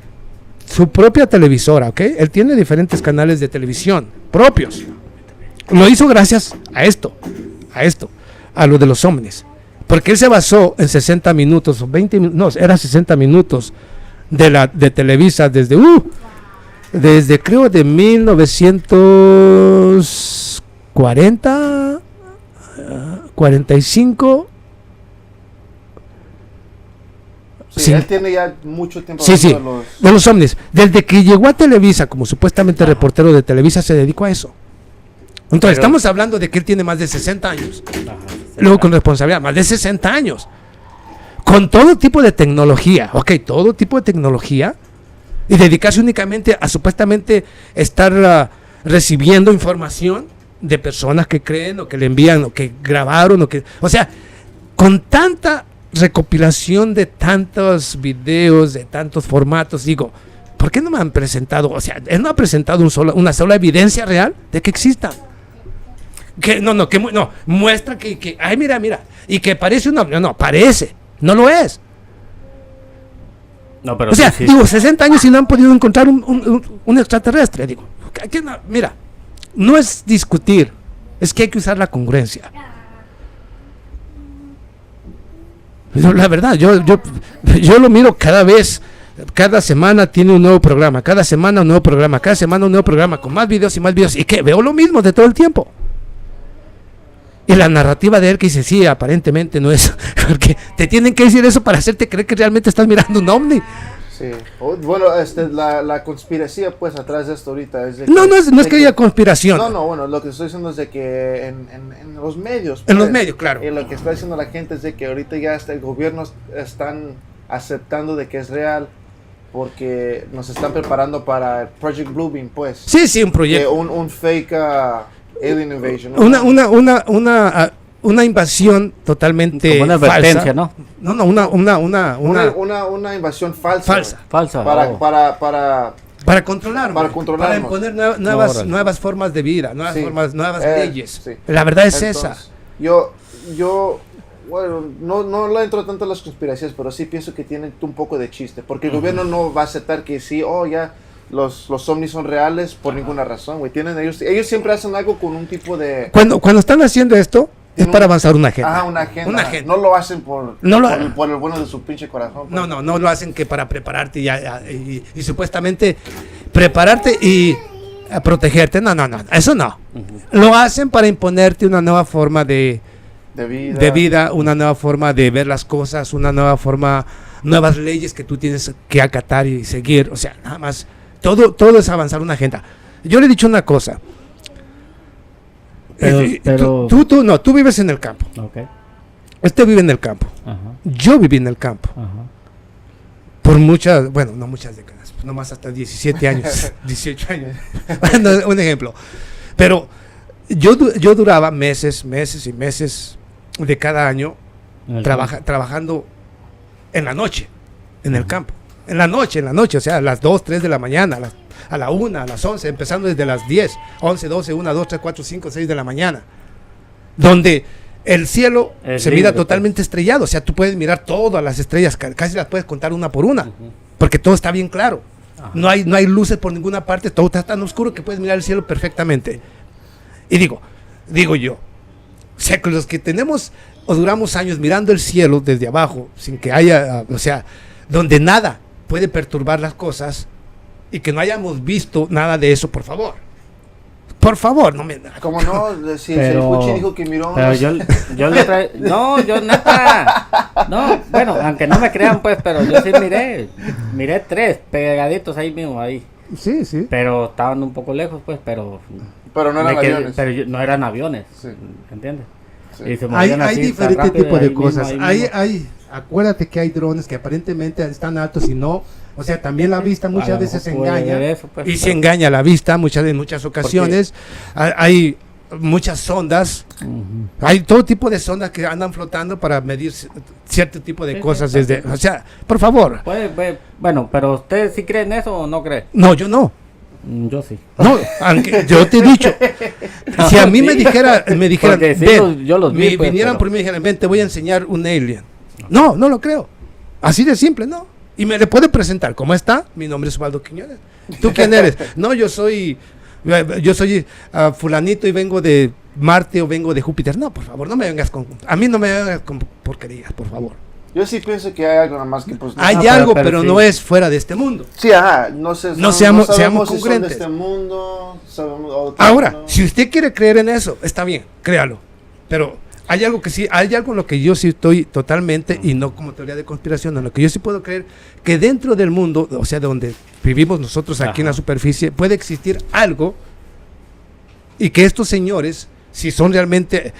Speaker 1: su propia televisora, ¿ok? Él tiene diferentes canales de televisión propios. Lo hizo gracias a esto, a lo de los ovnis. Porque él se basó en 60 minutos, o 20 minutos, no, era 60 minutos de Televisa desde creo de 1940, 45.
Speaker 2: Sí, él tiene ya mucho tiempo
Speaker 1: de los ovnis. Desde que llegó a Televisa como supuestamente reportero de Televisa se dedicó a eso. Entonces estamos hablando de que él tiene más de 60 años. Luego con responsabilidad, más de 60 años. Con todo tipo de tecnología, todo tipo de tecnología. Y dedicarse únicamente a supuestamente estar recibiendo información de personas que creen o que le envían o que grabaron o sea, con tanta recopilación de tantos videos, de tantos formatos, digo, ¿por qué no me han presentado? O sea, él no ha presentado una sola evidencia real de que existan. Muestra que ay, mira, y que parece parece, no lo es.
Speaker 3: No, pero
Speaker 1: o sea,
Speaker 3: sí.
Speaker 1: Digo, 60 años y no han podido encontrar un extraterrestre, digo, mira, no es discutir, es que hay que usar la congruencia. La verdad, yo lo miro cada semana tiene un nuevo programa, cada semana un nuevo programa, con más videos, y que veo lo mismo de todo el tiempo. Y la narrativa de él que dice, sí, aparentemente no es, porque te tienen que decir eso para hacerte creer que realmente estás mirando un ovni.
Speaker 2: Sí. Bueno, la conspiración pues atrás de esto ahorita es de que,
Speaker 1: no es que haya conspiración.
Speaker 2: Bueno, lo que estoy diciendo es de que en los medios.
Speaker 1: En los medios, claro.
Speaker 2: Y lo que está diciendo la gente es de que ahorita ya hasta el gobierno están aceptando de que es real porque nos están preparando para Project Bluebeam, pues.
Speaker 1: Sí, un proyecto.
Speaker 2: Un fake alien invasion.
Speaker 1: ¿No? Una invasión totalmente
Speaker 3: como una advertencia,
Speaker 1: falsa.
Speaker 3: ¿no?
Speaker 2: Una invasión falsa.
Speaker 3: Falsa.
Speaker 1: Para controlar. Para imponer nuevas formas de vida, nuevas leyes.
Speaker 2: Sí.
Speaker 1: La verdad es esa.
Speaker 2: Yo bueno, no le entro tanto a las conspiraciones, pero sí pienso que tienen un poco de chiste, porque el gobierno no va a aceptar que sí, ya los ovnis son reales por ninguna razón, güey. Ellos siempre hacen algo con un tipo de...
Speaker 1: Cuando están haciendo esto, es para avanzar una agenda.
Speaker 2: Una agenda. No lo hacen por el bueno de su pinche corazón. Pues.
Speaker 1: No lo hacen que para prepararte y supuestamente prepararte y protegerte. No, eso no. Lo hacen para imponerte una nueva forma de vida, una nueva forma de ver las cosas, nuevas leyes que tú tienes que acatar y seguir. O sea, nada más, todo es avanzar una agenda. Yo le he dicho una cosa.
Speaker 3: Pero
Speaker 1: Tú vives en el campo.
Speaker 3: Okay.
Speaker 1: Este vive en el campo.
Speaker 3: Ajá.
Speaker 1: Yo viví en el campo.
Speaker 3: Ajá.
Speaker 1: Por no muchas décadas, nomás hasta 17 años, 18 años. Un ejemplo. Pero yo duraba meses y meses de cada año trabajando en la noche, en el campo. En la noche, o sea, a las 2, 3 de la mañana, a la 1, a las 11, empezando desde las 10, 11, 12, 1, 2, 3, 4, 5, 6 de la mañana. Donde el cielo se mira totalmente estrellado, o sea, tú puedes mirar todas las estrellas, casi las puedes contar una por una, porque todo está bien claro. No hay luces por ninguna parte, todo está tan oscuro que puedes mirar el cielo perfectamente. Y digo yo, o sea, que los que tenemos o duramos años mirando el cielo desde abajo, sin que haya, o sea, donde nada puede perturbar las cosas y que no hayamos visto nada de eso, por favor, no me...
Speaker 2: Como no, si el Puchi dijo que miró...
Speaker 3: Pero yo le traigo... No, yo neta... No, bueno, aunque no me crean, pues, pero yo sí miré 3 pegaditos ahí mismo, ahí.
Speaker 1: Sí.
Speaker 3: Pero estaban un poco lejos, pues, pero
Speaker 2: no eran aviones.
Speaker 3: Pero no eran aviones,
Speaker 2: sí.
Speaker 3: ¿entiendes?
Speaker 2: Sí.
Speaker 3: Y se
Speaker 1: Hay,
Speaker 3: movían
Speaker 1: hay
Speaker 3: así,
Speaker 1: diferente
Speaker 3: tan rápido,
Speaker 1: tipo de
Speaker 3: ahí mismo,
Speaker 1: cosas.
Speaker 3: ahí mismo.
Speaker 1: Acuérdate que hay drones que aparentemente están altos y no. O sea, también la vista
Speaker 3: A
Speaker 1: muchas
Speaker 3: lo
Speaker 1: veces
Speaker 3: mejor puede
Speaker 1: engaña.
Speaker 3: ver eso, pues,
Speaker 1: Y se
Speaker 3: pero-
Speaker 1: engaña la vista en muchas ocasiones. Hay muchas sondas.
Speaker 3: Ujú.
Speaker 1: Hay todo tipo de sondas que andan flotando para medir cierto tipo de
Speaker 3: Sí,
Speaker 1: cosas
Speaker 3: sí,
Speaker 1: desde. O sea, por favor.
Speaker 3: Bueno, pero ¿usted sí cree en eso o no cree?
Speaker 1: No, yo no.
Speaker 3: Yo sí.
Speaker 1: No, aunque yo te he dicho, si a mí me dijeran,
Speaker 3: Porque sí,
Speaker 1: ven,
Speaker 3: yo los vi, pues,
Speaker 1: vinieran
Speaker 3: pero-
Speaker 1: por mí y me dijeran, ven, te voy a enseñar un alien. No, no lo creo. Así de simple, ¿no? Y me le puede presentar, ¿cómo está? Mi nombre es Osvaldo Quiñones. ¿Tú quién eres? No, yo soy fulanito y vengo de Marte o vengo de Júpiter. No, por favor, no me vengas a mí no me vengas con porquerías, por favor.
Speaker 2: Yo sí pienso que hay algo nada más que pues
Speaker 1: Hay
Speaker 3: pero-
Speaker 1: algo,
Speaker 3: pero
Speaker 1: pero
Speaker 3: sí.
Speaker 1: no es fuera de este mundo.
Speaker 2: sí, ajá, no sé,
Speaker 1: No
Speaker 2: sabemos
Speaker 1: seamos
Speaker 2: si son de
Speaker 1: congruentes.
Speaker 2: este mundo, sabemos otro,
Speaker 1: Ahora,
Speaker 2: ¿no?
Speaker 1: si usted quiere creer en eso, está bien, créalo. Pero hay algo que sí, hay algo en lo que yo sí estoy totalmente, y no como teoría de conspiración, en lo que yo sí puedo creer, que dentro del mundo, o sea, donde vivimos nosotros aquí en la
Speaker 3: Ajá.
Speaker 1: superficie, puede existir algo, y que estos señores, si son realmente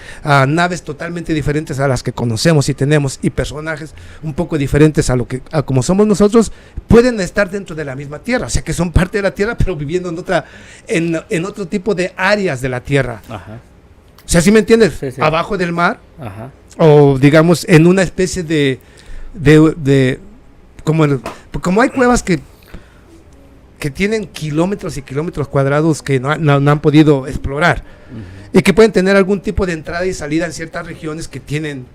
Speaker 1: naves totalmente diferentes a las que conocemos y tenemos, y personajes un poco diferentes a como somos nosotros, pueden estar dentro de la misma Tierra, o sea que son parte de la Tierra, pero viviendo en otro tipo de áreas de la Tierra.
Speaker 3: Ajá,
Speaker 1: O sea, ¿sí me entiendes?
Speaker 3: Sí, sí.
Speaker 1: Abajo del mar,
Speaker 3: ajá.
Speaker 1: o digamos en una especie de como hay cuevas que tienen kilómetros y kilómetros cuadrados que no han podido explorar, y que pueden tener algún tipo de entrada y salida en ciertas regiones que tienen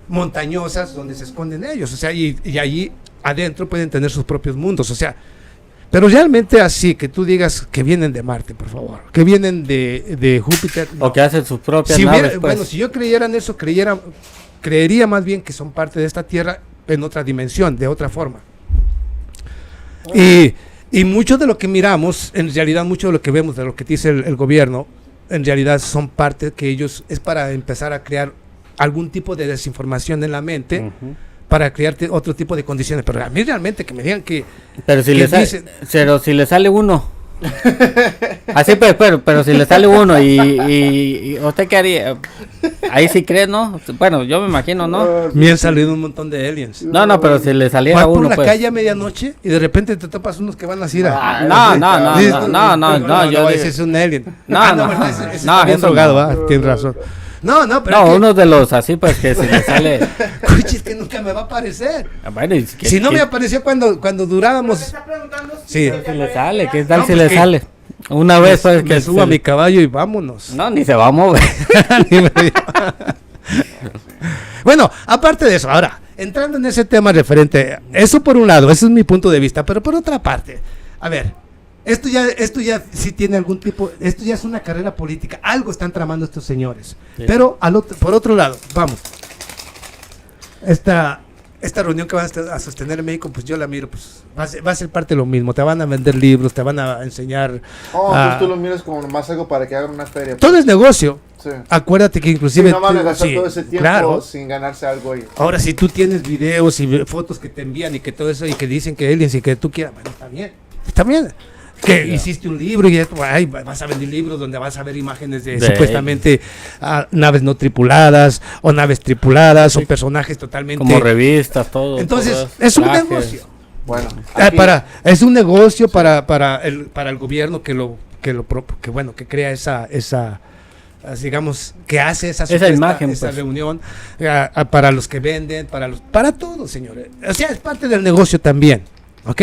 Speaker 1: montañosas donde se esconden ellos, o sea, y allí adentro pueden tener sus propios mundos, o sea, pero realmente así, que tú digas que vienen de Marte, por favor, que vienen de Júpiter.
Speaker 3: O que hacen sus propias
Speaker 1: Si
Speaker 3: naves,
Speaker 1: hubiera-
Speaker 3: pues.
Speaker 1: Bueno, si yo creyera en eso, creería más bien que son parte de esta Tierra en otra dimensión, de otra forma. Y mucho de lo que miramos, en realidad mucho de lo que vemos, de lo que dice el gobierno, en realidad son parte que ellos, es para empezar a crear algún tipo de desinformación en la mente,
Speaker 3: Ujú.
Speaker 1: para crear otro tipo de condiciones. Pero a mí realmente que me digan que
Speaker 3: Pero si
Speaker 1: que
Speaker 3: le sale,
Speaker 1: dicen-
Speaker 3: pero si le sale uno. Así pues, pero si le sale uno y usted qué haría, ahí sí cree, ¿no? Bueno, yo me imagino, ¿no?
Speaker 1: me han salido un montón de aliens.
Speaker 3: No, pero si le saliera
Speaker 1: Vas por
Speaker 3: uno,
Speaker 1: la
Speaker 3: pues.
Speaker 1: calle a medianoche y de repente te topas unos que van así a...
Speaker 3: No,
Speaker 1: ese es un alien.
Speaker 3: No,
Speaker 1: ¿verdad? Ese
Speaker 3: no,
Speaker 1: está bien
Speaker 3: eso
Speaker 1: drogado,
Speaker 3: no.
Speaker 1: ¿va? Tienes razón. No, pero
Speaker 3: No,
Speaker 1: es que,
Speaker 3: uno de los así, pues que si le sale.
Speaker 1: Cuchi, es que nunca me va a aparecer.
Speaker 3: Bueno, y
Speaker 1: Si no me apareció cuando durábamos... Sí.
Speaker 3: Si le sale, ¿qué tal
Speaker 1: No,
Speaker 3: si
Speaker 1: pues
Speaker 3: le
Speaker 1: que-
Speaker 3: sale? Una vez, pues
Speaker 1: me
Speaker 3: que
Speaker 1: subo a mi caballo y vámonos.
Speaker 3: No, ni se va a mover.
Speaker 1: Ni me- Bueno, aparte de eso, ahora, entrando en ese tema referente, eso por un lado, ese es mi punto de vista, pero por otra parte, a ver, esto ya sí tiene algún tipo, esto ya es una carrera política, algo están tramando estos señores.
Speaker 3: Sí.
Speaker 1: Pero por otro lado, vamos, esta reunión que van a sostener en México, pues yo la miro, pues va a ser parte de lo mismo, te van a vender libros, te van a enseñar,
Speaker 2: Entonces tú lo miras como más algo para que hagan una feria.
Speaker 1: todo es negocio.
Speaker 2: Sí.
Speaker 1: Acuérdate que
Speaker 2: Sí,
Speaker 1: inclusive
Speaker 2: no van a
Speaker 1: tú-
Speaker 2: gastar
Speaker 1: sí,
Speaker 2: todo ese tiempo
Speaker 1: claro.
Speaker 2: sin ganarse algo ahí.
Speaker 1: Ahora, si tú tienes videos y fotos que te envían y que todo eso y que dicen que aliens y que tú quieras, bueno, está bien. Está bien. Que
Speaker 3: Ya.
Speaker 1: hiciste un libro y esto, ay, vas a vender libros donde vas a ver imágenes de
Speaker 3: De
Speaker 1: supuestamente naves no tripuladas o naves tripuladas o personajes totalmente.
Speaker 3: Como revistas, todo.
Speaker 1: Entonces,
Speaker 3: todo eso,
Speaker 1: es un
Speaker 3: trajes.
Speaker 1: negocio.
Speaker 2: Bueno, aquí-
Speaker 1: Es un negocio para el gobierno que crea esa digamos, que hace esa
Speaker 3: imagen,
Speaker 1: esa
Speaker 3: pues.
Speaker 1: reunión para los que venden, para todos, señores. O sea, es parte del negocio también, ¿ok?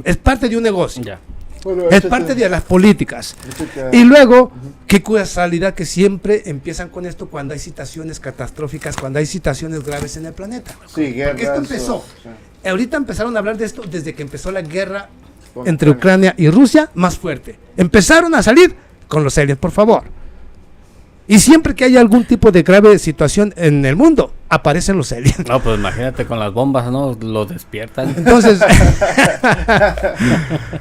Speaker 1: Es parte de un negocio.
Speaker 3: Ya.
Speaker 2: bueno,
Speaker 1: Es
Speaker 2: échate-
Speaker 1: parte de las políticas.
Speaker 2: échate-
Speaker 1: Y luego, qué casualidad que siempre empiezan con esto cuando hay situaciones catastróficas, cuando hay situaciones graves en el planeta.
Speaker 2: Sí, guerras,
Speaker 1: Porque esto empezó.
Speaker 2: sí,
Speaker 1: Ahorita empezaron a hablar de esto desde que empezó la guerra
Speaker 2: con
Speaker 1: entre Ucrania y Rusia, más fuerte. Empezaron a salir con los aliens, por favor. Y siempre que hay algún tipo de grave situación en el mundo, aparecen los aliens.
Speaker 3: No, pues imagínate con las bombas, ¿no? Lo despiertan.
Speaker 1: Entonces,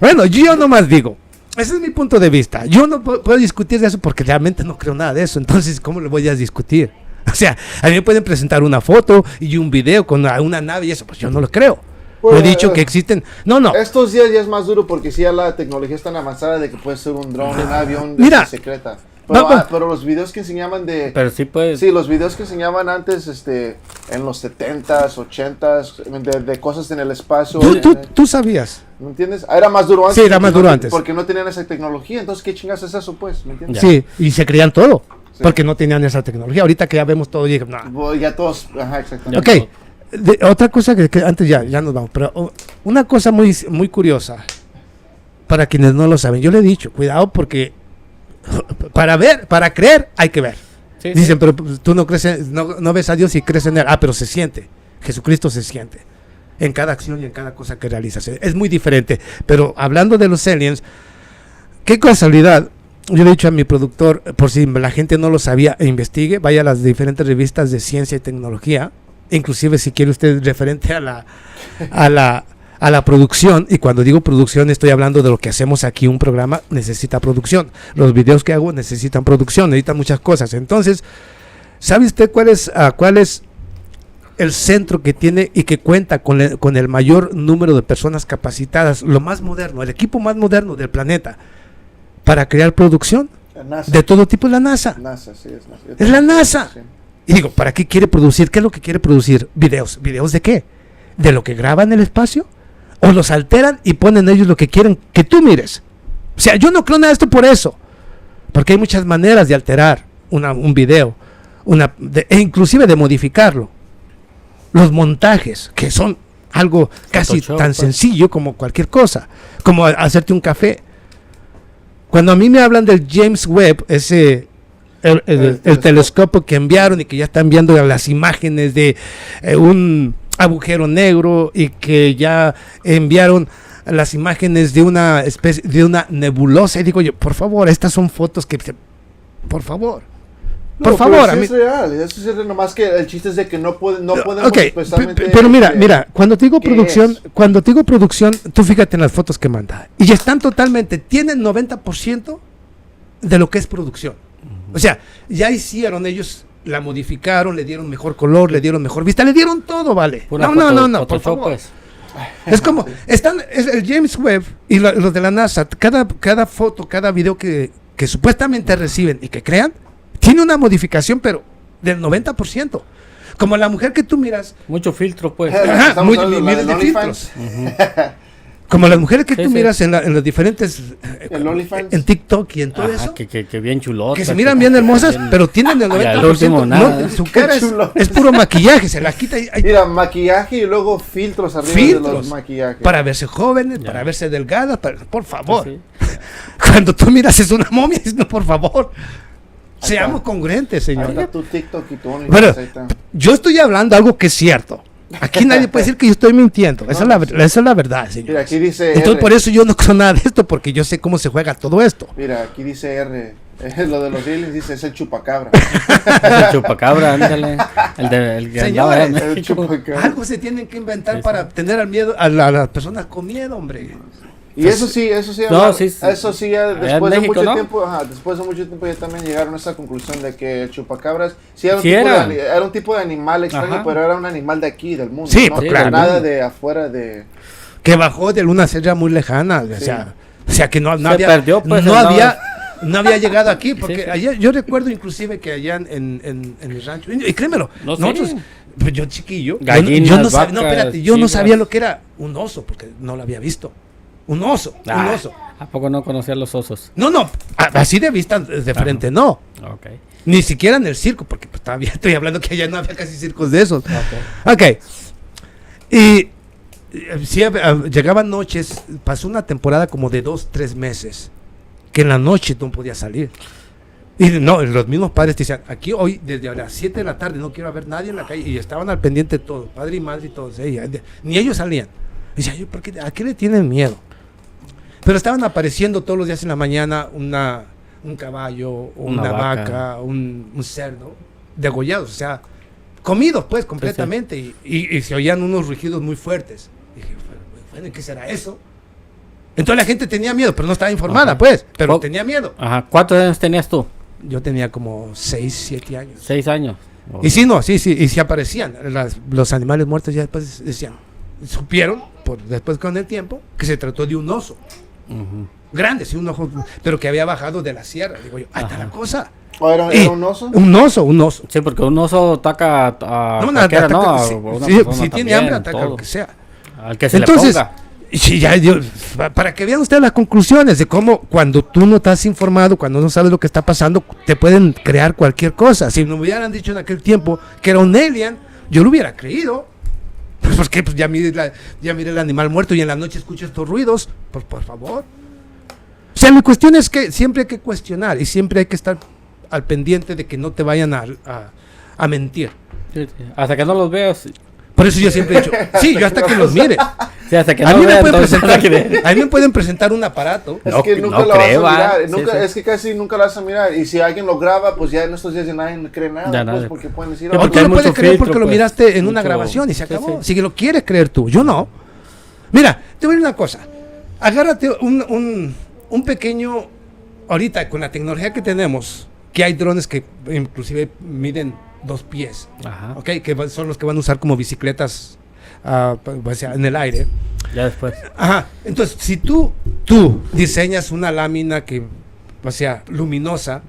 Speaker 1: bueno, yo nomás digo, ese es mi punto de vista. Yo no puedo discutir de eso porque realmente no creo nada de eso. Entonces, ¿cómo le voy a discutir? O sea, a mí me pueden presentar una foto y un video con una nave y eso, pues yo no lo creo.
Speaker 2: Bueno,
Speaker 1: He dicho que existen. No.
Speaker 2: Estos días ya es más duro porque sí ya la tecnología es tan avanzada de que puede ser un dron, un avión
Speaker 1: Mira.
Speaker 2: secreta. Pero los videos que enseñaban de...
Speaker 3: Pero sí puedes...
Speaker 2: Sí, los videos que enseñaban antes, en los 70s, 80s, de cosas en el espacio.
Speaker 1: ¿Tú sabías?
Speaker 2: ¿Me entiendes? Era más duro antes.
Speaker 1: Sí, era más duro antes.
Speaker 2: Porque no tenían esa tecnología, entonces ¿qué chingas es eso, pues? ¿Me entiendes?
Speaker 1: Sí, y se creían todo. Sí. Porque no tenían esa tecnología. Ahorita que ya vemos todo, dije, no.
Speaker 2: Ya todos, ajá, exactamente.
Speaker 1: Ok, otra cosa que antes ya nos vamos, pero una cosa muy curiosa, para quienes no lo saben, yo le he dicho, cuidado porque para creer hay que ver. Sí, dicen, pero tú no crees, no ves a Dios y crees en Él. Pero se siente, Jesucristo se siente en cada acción y en cada cosa que realizas. Es muy diferente, pero hablando de los aliens, qué casualidad. Yo le he dicho a mi productor, por si la gente no lo sabía, investigue, vaya a las diferentes revistas de ciencia y tecnología, inclusive si quiere usted referente a la producción, y cuando digo producción estoy hablando de lo que hacemos aquí, un programa necesita producción, los videos que hago necesitan producción, necesitan muchas cosas. Entonces, ¿sabe usted cuál es el centro que tiene y que cuenta con el mayor número de personas capacitadas, lo más moderno, el equipo más moderno del planeta para crear producción de todo tipo? Es la NASA.
Speaker 2: Sí,
Speaker 1: es la NASA. Sí. Y digo, ¿para qué quiere producir? ¿Qué es lo que quiere producir? Videos. ¿Videos de qué? ¿De lo que graban en el espacio? ¿O los alteran y ponen ellos lo que quieren que tú mires? O sea, yo no creo nada de esto por eso. Porque hay muchas maneras de alterar un video, e inclusive de modificarlo. Los montajes, que son algo casi tan sencillo como cualquier cosa, como hacerte un café. Cuando a mí me hablan del James Webb, el telescopio que enviaron y que ya están viendo las imágenes de un agujero negro, y que ya enviaron las imágenes de una especie de una nebulosa, y digo yo, por favor, estas son fotos que, por favor. Por favor,
Speaker 2: a mí... es real, eso es real, nomás que el chiste es de que no podemos especialmente...
Speaker 1: Pero mira, cuando te digo producción, tú fíjate en las fotos que manda, y están totalmente, tienen 90% de lo que es producción. O sea, ya hicieron ellos, la modificaron, le dieron mejor color, le dieron mejor vista, le dieron todo, vale. No, por favor. Pues. Es como, es el James Webb y los de la NASA, cada foto, cada video que supuestamente reciben y que crean, tiene una modificación, pero del 90%. Como la mujer que tú miras.
Speaker 3: Mucho filtro, pues.
Speaker 1: Miles de filtros. Como las mujeres que tú miras en los diferentes. En TikTok y en todo eso.
Speaker 3: Que bien chulotas.
Speaker 1: Que se miran bien hermosas, pero tienen el 90%. Su cara es puro maquillaje, se la quita.
Speaker 2: Mira, maquillaje y luego filtros arriba de los maquillajes.
Speaker 1: Para verse jóvenes, para verse delgadas, por favor. Sí. Cuando tú miras es una momia, no, por favor. Seamos congruentes, señor.
Speaker 2: Tu TikTok y tu
Speaker 1: bueno, yo estoy hablando algo que es cierto. Aquí nadie puede decir que yo estoy mintiendo. Esa es la verdad, señor.
Speaker 2: Mira, aquí dice
Speaker 1: entonces, por eso yo no creo nada de esto, porque yo sé cómo se juega todo esto.
Speaker 2: Mira, aquí dice R. Lo de los aliens dice, es el chupacabra.
Speaker 3: Es el chupacabra, ándale.
Speaker 1: Señores, algo se tienen que inventar para tener al miedo a las personas con miedo, hombre.
Speaker 2: Y eso sí, después de mucho tiempo ya también llegaron a esa conclusión de que el chupacabras era un tipo de animal extraño, pero era un animal de aquí, del mundo.
Speaker 1: Sí, ¿no? Claro.
Speaker 2: Nada de afuera de...
Speaker 1: Que bajó de una estrella muy lejana, sí. o sea que no había...
Speaker 3: Perdió, pues,
Speaker 1: no había llegado aquí, porque ayer, yo recuerdo inclusive que allá en el rancho, y créemelo, nosotros... Pues yo chiquillo,
Speaker 3: gallinas,
Speaker 1: yo no sabía lo que era un oso, porque no lo había visto. Un oso.
Speaker 3: ¿A poco no conocías los osos?
Speaker 1: No, así de vista de frente no.
Speaker 3: Okay.
Speaker 1: Ni siquiera en el circo, porque pues, todavía estoy hablando que allá no había casi circos de esos. Ok. Y sí, llegaban noches, pasó una temporada como de 2-3 meses, que en la noche no podía salir. Y no, los mismos padres te decían, aquí hoy desde las 7 de la tarde no quiero ver nadie en la calle, y estaban al pendiente de todo, padre y madre y todos, ni ellos salían. Y decía yo, ¿a qué le tienen miedo? Pero estaban apareciendo todos los días en la mañana un caballo, una vaca, un cerdo, degollados, o sea, comidos pues completamente, sí. Y se oían unos rugidos muy fuertes. Y dije, bueno, ¿qué será eso? Entonces la gente tenía miedo, pero no estaba informada, pues, pero tenía miedo.
Speaker 3: Ajá, ¿cuántos años tenías tú?
Speaker 1: Yo tenía como 6, 7 años.
Speaker 3: 6 años.
Speaker 1: Y sí, y sí aparecían, los animales muertos ya después decían, supieron, después con el tiempo, que se trató de un oso. grande, sí, un ojo, pero que había bajado de la sierra. Digo yo, ahí está la cosa.
Speaker 2: ¿O era un oso?
Speaker 1: Un oso.
Speaker 3: Sí, porque un oso ataca a cualquiera, ¿no?
Speaker 1: Si tiene hambre, ataca a lo que sea.
Speaker 3: Al que se
Speaker 1: Entonces,
Speaker 3: le ponga.
Speaker 1: sí, para que vean ustedes las conclusiones de cómo cuando tú no estás informado, cuando no sabes lo que está pasando, te pueden crear cualquier cosa. Si me hubieran dicho en aquel tiempo que era un alien, yo lo hubiera creído. Pues porque pues, ya miré el animal muerto y en la noche escucho estos ruidos. Pues por favor. O sea, mi cuestión es que siempre hay que cuestionar y siempre hay que estar al pendiente de que no te vayan a mentir.
Speaker 3: Sí. Hasta que no los veas.
Speaker 1: Por eso yo siempre he dicho, sí, yo hasta que los mire.
Speaker 3: Sí, hasta que
Speaker 1: A
Speaker 3: no
Speaker 1: mí
Speaker 3: veas,
Speaker 1: me pueden presentar un aparato.
Speaker 2: Es que nunca lo vas a mirar. Es que casi nunca lo vas a mirar. Y si alguien lo graba, pues ya en estos días ya nadie cree nada. Pues, porque pueden decir,
Speaker 1: ¿Por qué no puedes creer porque lo miraste en una grabación y se acabó? Si lo quieres creer tú, yo no. Mira, te voy a decir una cosa. Agárrate un pequeño, ahorita con la tecnología que tenemos, que hay drones que inclusive miden 2 pies, ¿ok? Que son los que van a usar como bicicletas en el aire.
Speaker 3: Ya después.
Speaker 1: Ajá. Entonces, si tú diseñas una lámina que, o sea, luminosa,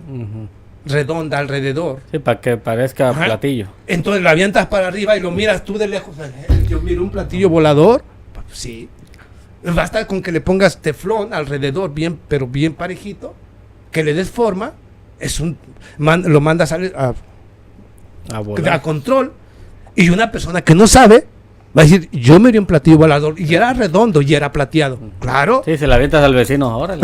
Speaker 1: redonda alrededor.
Speaker 3: Sí, para que parezca platillo.
Speaker 1: Entonces la avientas para arriba y lo miras tú de lejos. Yo miro un platillo volador. Sí. Basta con que le pongas teflón alrededor, pero bien parejito, que le des forma, lo mandas a control, y una persona que no sabe va a decir, yo me di un platillo volador y era redondo y era plateado. Claro.
Speaker 3: Sí, se la avientas al vecino ahora,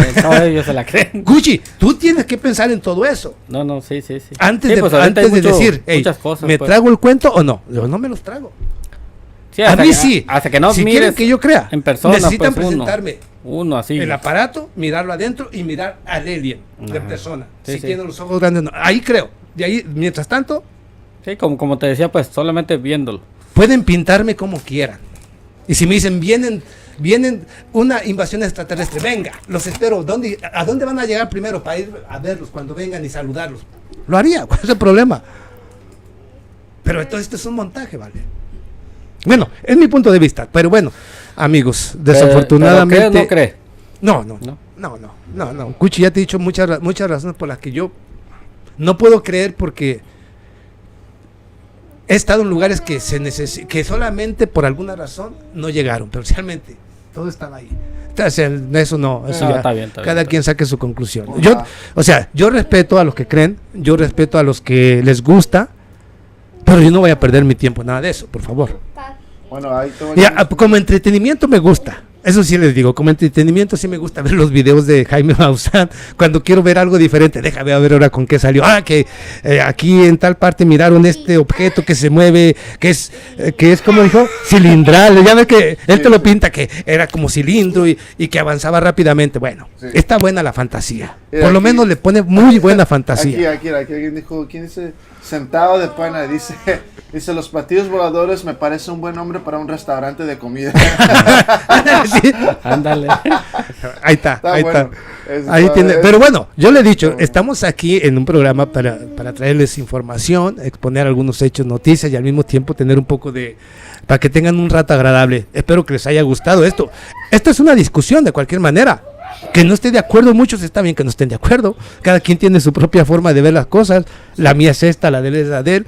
Speaker 3: ellos se la creen.
Speaker 1: Gucci, tú tienes que pensar en todo eso.
Speaker 3: No, sí.
Speaker 1: Antes de decir, hey,
Speaker 3: cosas,
Speaker 1: ¿me trago el cuento o no? Yo no me los trago.
Speaker 3: Sí,
Speaker 1: a mí sí.
Speaker 3: Hasta que no
Speaker 1: si
Speaker 3: mires
Speaker 1: quieren que yo crea,
Speaker 3: en persona,
Speaker 1: necesitan
Speaker 3: pues,
Speaker 1: presentarme
Speaker 3: uno así.
Speaker 1: el aparato, mirarlo adentro y mirar al alien de persona.
Speaker 3: Sí,
Speaker 1: si tiene los ojos grandes, no. Ahí creo. De ahí, mientras tanto,
Speaker 3: sí, como te decía, pues solamente viéndolo.
Speaker 1: Pueden pintarme como quieran. Y si me dicen, vienen una invasión extraterrestre, venga, los espero. ¿A dónde van a llegar primero para ir a verlos cuando vengan y saludarlos? Lo haría, ¿cuál es el problema? Pero entonces esto es un montaje, ¿vale? Bueno, es mi punto de vista, pero bueno, amigos, desafortunadamente...
Speaker 3: ¿Pero cree?
Speaker 1: No. Cuchi, ya te he dicho muchas razones por las que yo no puedo creer, porque he estado en lugares que que solamente por alguna razón no llegaron, pero realmente todo estaba ahí. Entonces, eso no, eso ya,
Speaker 3: está bien,
Speaker 1: cada quien saque su conclusión. Yo respeto a los que creen, yo respeto a los que les gusta, pero yo no voy a perder mi tiempo en nada de eso, por favor.
Speaker 2: Bueno, ahí
Speaker 1: como entretenimiento me gusta. Eso sí les digo, como entretenimiento sí me gusta ver los videos de Jaime Maussan. Cuando quiero ver algo diferente, déjame ver ahora con qué salió. Que aquí en tal parte miraron este objeto que se mueve, que es como dijo, cilindral. Ya ves que él te lo pinta que era como cilindro y que avanzaba rápidamente. Bueno, está buena la fantasía. Por lo menos le pone muy buena fantasía.
Speaker 2: Aquí alguien dijo, ¿quién dice? Sentado de pana, dice, los platillos voladores me parece un buen nombre para un restaurante de comida.
Speaker 1: Sí.
Speaker 3: Ándale.
Speaker 1: Ahí está. Ahí
Speaker 2: bueno.
Speaker 1: tiene. Pero bueno, yo le he dicho, estamos aquí en un programa para traerles información, exponer algunos hechos, noticias y al mismo tiempo tener un poco para que tengan un rato agradable. Espero que les haya gustado esto. Esto es una discusión de cualquier manera. Que no esté de acuerdo, muchos está bien que no estén de acuerdo. Cada quien tiene su propia forma de ver las cosas. La mía es esta, la de él es la de él.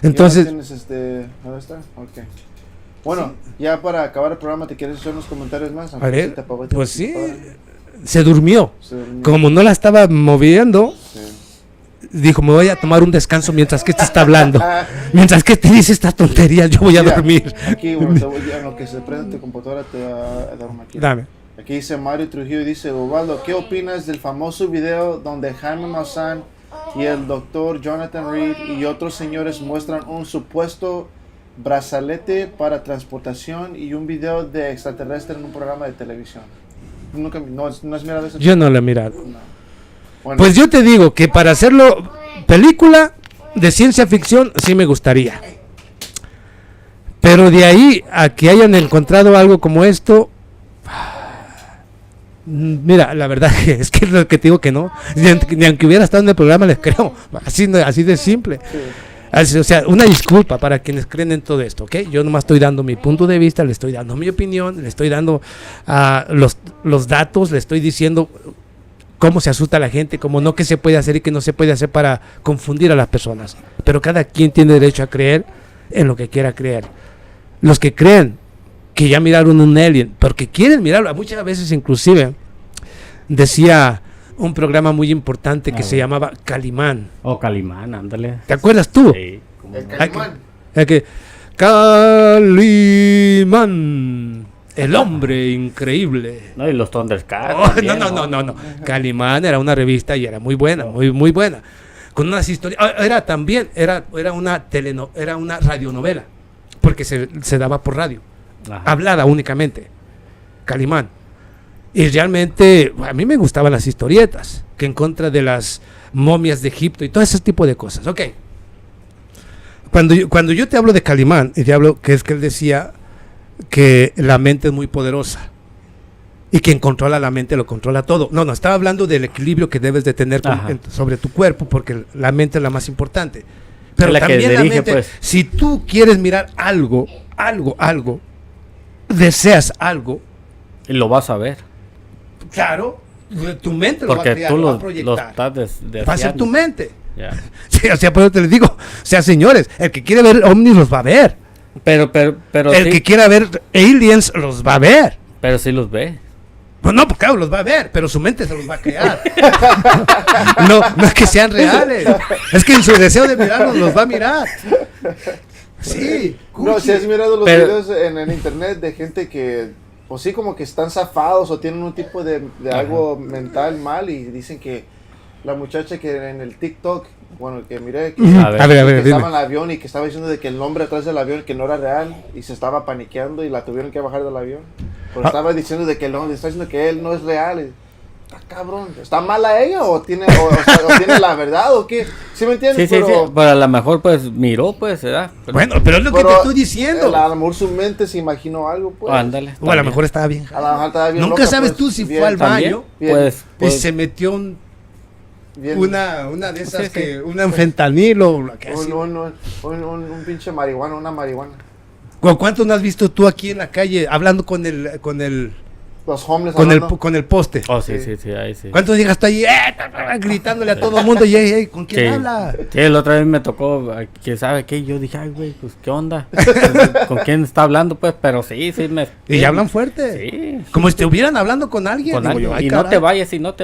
Speaker 1: Entonces,
Speaker 2: ¿dónde está? Okay. Bueno, ya para acabar el programa, ¿te quieres hacer unos comentarios más?
Speaker 1: A ver, pues sí, se durmió. Como no la estaba moviendo, dijo, me voy a tomar un descanso mientras que este está hablando. Mientras que este dice estas tonterías, yo voy a dormir.
Speaker 2: Aquí, en lo que se prende tu computadora, te va a dar una aquí.
Speaker 1: Dame.
Speaker 2: Aquí dice Mario Trujillo y dice, Ubaldo, ¿qué opinas del famoso video donde Jaime Maussan y el doctor Jonathan Reed y otros señores muestran un supuesto brazalete para transportación y un video de extraterrestre en un programa de televisión? ¿No has mirado eso?
Speaker 1: Yo no lo he mirado.
Speaker 2: No. Bueno.
Speaker 1: Pues yo te digo que para hacerlo película de ciencia ficción sí me gustaría. Pero de ahí a que hayan encontrado algo como esto... Mira, la verdad es que es lo que te digo que no. Ni aunque hubiera estado en el programa les creo. Así de simple.
Speaker 2: Sí.
Speaker 1: O sea, una disculpa para quienes creen en todo esto, ¿ok? Yo nomás estoy dando mi punto de vista, le estoy dando mi opinión, le estoy dando los datos, le estoy diciendo cómo se asusta la gente, cómo no, qué se puede hacer y qué no se puede hacer para confundir a las personas. Pero cada quien tiene derecho a creer en lo que quiera creer. Los que creen que ya miraron un alien, porque quieren mirarlo, muchas veces inclusive decía un programa muy importante que se llamaba Calimán.
Speaker 3: Calimán, ándale.
Speaker 1: ¿Te acuerdas tú?
Speaker 3: Sí.
Speaker 2: El Calimán.
Speaker 1: Calimán, el hombre increíble.
Speaker 3: No, y los Thundercats.
Speaker 1: No. Calimán era una revista y era muy buena, muy buena. Con unas historias. Era una era una radionovela, porque se daba por radio.
Speaker 3: Ajá.
Speaker 1: Hablada únicamente. Calimán. Y realmente a mí me gustaban las historietas, que en contra de las momias de Egipto y todo ese tipo de cosas. Ok. Cuando yo te hablo de Calimán, y te hablo que es que él decía que la mente es muy poderosa y quien controla la mente lo controla todo. No, estaba hablando del equilibrio que debes de tener sobre tu cuerpo, porque la mente es la más importante. Pero
Speaker 3: la
Speaker 1: también
Speaker 3: que
Speaker 1: la
Speaker 3: dirige,
Speaker 1: mente,
Speaker 3: pues.
Speaker 1: si tú quieres mirar algo, deseas algo,
Speaker 3: Y lo vas a ver.
Speaker 1: claro, tu mente lo va a
Speaker 3: Porque
Speaker 1: crear,
Speaker 3: tú
Speaker 1: lo va a
Speaker 3: lo
Speaker 1: proyectar.
Speaker 3: estás
Speaker 1: Va a ser tu mente.
Speaker 3: Ya.
Speaker 1: Sí, o sea, por eso te les digo, o sea, señores, el que quiere ver ovnis los va a ver.
Speaker 3: Pero
Speaker 1: El
Speaker 3: sí,
Speaker 1: que quiera ver aliens los va a ver.
Speaker 3: pero sí los ve.
Speaker 1: Pues no, pues claro, los va a ver, pero su mente se los va a crear. No es que sean reales. Es que en su deseo de mirarlos los va a mirar. Sí.
Speaker 2: No, si has mirado los
Speaker 3: Pero-
Speaker 2: videos en el internet de gente que, pues sí, como que están zafados o tienen un tipo de algo mental mal y dicen que la muchacha que en el TikTok, bueno, que miré, que,
Speaker 3: A ver.
Speaker 1: A ver,
Speaker 2: que
Speaker 1: dime.
Speaker 2: estaba en el avión y que estaba diciendo de que el hombre atrás del avión que no era real y se estaba paniqueando y la tuvieron que bajar del avión. Pero estaba diciendo de que el hombre está diciendo que él no es real. Y, cabrón, ¿está mala ella o tiene o tiene la verdad o qué? ¿Sí me entiendes?
Speaker 3: Sí, pero a lo mejor pues miró, pues, ¿verdad?
Speaker 1: Bueno, pero es lo que te estoy diciendo.
Speaker 2: A lo mejor su mente se imaginó algo, pues.
Speaker 3: Ándale.
Speaker 1: O a lo mejor estaba bien.
Speaker 2: A lo mejor estaba bien
Speaker 1: Nunca
Speaker 2: loca,
Speaker 1: sabes
Speaker 2: pues,
Speaker 1: tú si
Speaker 2: bien,
Speaker 1: fue al
Speaker 3: también,
Speaker 1: baño
Speaker 2: bien,
Speaker 3: pues,
Speaker 1: y se metió
Speaker 2: bien.
Speaker 1: una de esas
Speaker 3: Sí, sí.
Speaker 1: una fentanilo o lo que así.
Speaker 2: Un pinche marihuana, una marihuana.
Speaker 1: ¿Cuánto no has visto tú aquí en la calle hablando con el
Speaker 2: Los homeless hablando.
Speaker 1: con el poste?
Speaker 3: Oh, sí, ahí sí.
Speaker 1: ¿Cuántos llegas tú ahí gritándole a todo el mundo? Y, ¿con quién
Speaker 3: Sí.
Speaker 1: habla?
Speaker 3: Sí, la otra vez me tocó, que sabe qué, yo dije, ay, güey, pues, ¿qué onda? ¿Con quién está hablando, pues? Pero sí me...
Speaker 1: Y ya hablan fuerte.
Speaker 3: Sí.
Speaker 1: Como si estuvieran hablando con alguien.
Speaker 3: Con
Speaker 1: Digo
Speaker 3: alguien.
Speaker 1: yo, ay,
Speaker 3: Y no
Speaker 1: caray.
Speaker 3: te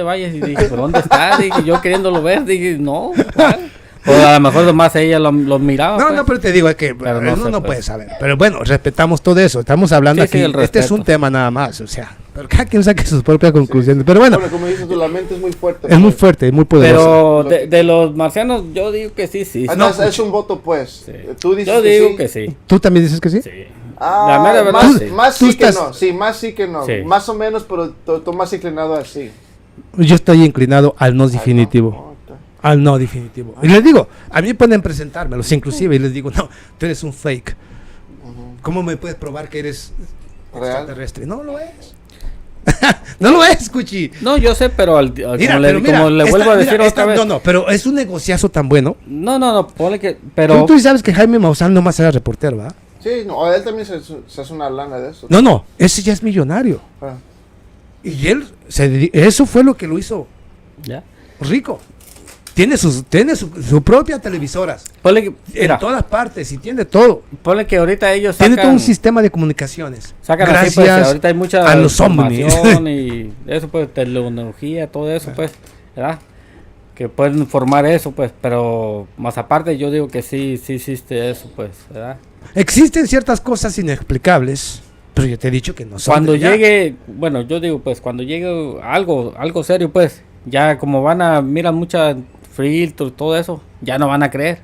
Speaker 3: vayas, y dije, ¿por dónde está? Dije, yo queriéndolo ver, dije, no, ¿cuál? O a lo mejor nomás ella lo miraba.
Speaker 1: No,
Speaker 3: pues.
Speaker 1: pero te digo es que
Speaker 3: Pero
Speaker 1: uno
Speaker 3: no sé,
Speaker 1: no
Speaker 3: pues.
Speaker 1: puede saber. Pero bueno, respetamos todo eso. Estamos hablando
Speaker 3: Sí, sí,
Speaker 1: aquí.
Speaker 3: el
Speaker 1: Este es un
Speaker 3: respeto.
Speaker 1: tema nada más. O sea, pero cada quien saque sus propias conclusiones. Pero bueno,
Speaker 2: Como dices tú, la mente es muy fuerte.
Speaker 1: es muy
Speaker 2: pues.
Speaker 1: fuerte, es muy poderoso.
Speaker 3: Pero de los marcianos, yo digo que sí.
Speaker 2: Ah,
Speaker 1: No,
Speaker 2: no, es un voto, pues.
Speaker 3: Sí.
Speaker 2: Tú dices
Speaker 3: Yo
Speaker 2: que
Speaker 3: digo
Speaker 2: sí.
Speaker 3: que sí.
Speaker 1: ¿Tú también dices que sí?
Speaker 3: Sí.
Speaker 2: Ah,
Speaker 3: La mera verdad,
Speaker 2: más,
Speaker 3: sí.
Speaker 2: más
Speaker 1: Tú
Speaker 2: sí que
Speaker 1: estás-
Speaker 2: no. Sí, más sí que no.
Speaker 3: Sí.
Speaker 2: Más o menos, pero tú más inclinado así.
Speaker 1: Yo estoy inclinado al no definitivo.
Speaker 2: Ay, no.
Speaker 1: Al no definitivo. Y les digo, a mí pueden presentármelos inclusive y les digo, no, tú eres un fake. ¿Cómo me puedes probar que eres
Speaker 2: Real.
Speaker 1: extraterrestre? No lo es. No lo es, Cuchi.
Speaker 3: No, yo sé, pero
Speaker 1: Mira,
Speaker 3: como,
Speaker 1: pero mira,
Speaker 3: como le
Speaker 1: esta-
Speaker 3: vuelvo a
Speaker 1: mira,
Speaker 3: decir
Speaker 1: esta-
Speaker 3: otra vez.
Speaker 1: No, pero es un negociazo tan bueno.
Speaker 3: No, ponle que... Pero...
Speaker 1: Tú sabes que Jaime Maussan nomás era reportero, ¿verdad?
Speaker 2: Sí, no, él también se hace una lana de eso.
Speaker 1: No, ese ya es millonario.
Speaker 2: Ah.
Speaker 1: Y él, eso fue lo que lo hizo
Speaker 3: ¿Ya?
Speaker 1: rico. Tiene su propia televisoras.
Speaker 3: Ponle que...
Speaker 1: En
Speaker 3: Mira,
Speaker 1: todas partes y tiene todo.
Speaker 3: ponle que ahorita ellos
Speaker 1: Tiene
Speaker 3: sacan...
Speaker 1: todo un sistema de comunicaciones.
Speaker 3: Sacan
Speaker 1: gracias
Speaker 3: así, pues, ahorita hay mucha
Speaker 1: a los ovnis.
Speaker 3: información y eso, pues, tecnología, todo eso, pues, ¿verdad? Que pueden informar eso, pues, pero más aparte yo digo que sí existe eso, pues, ¿verdad?
Speaker 1: Existen ciertas cosas inexplicables, pero yo te he dicho que no son.
Speaker 3: Cuando
Speaker 1: de ya.
Speaker 3: llegue, bueno, yo digo, pues, cuando llegue algo serio, pues, ya como miran mucha filtros, todo eso, ya no van a creer,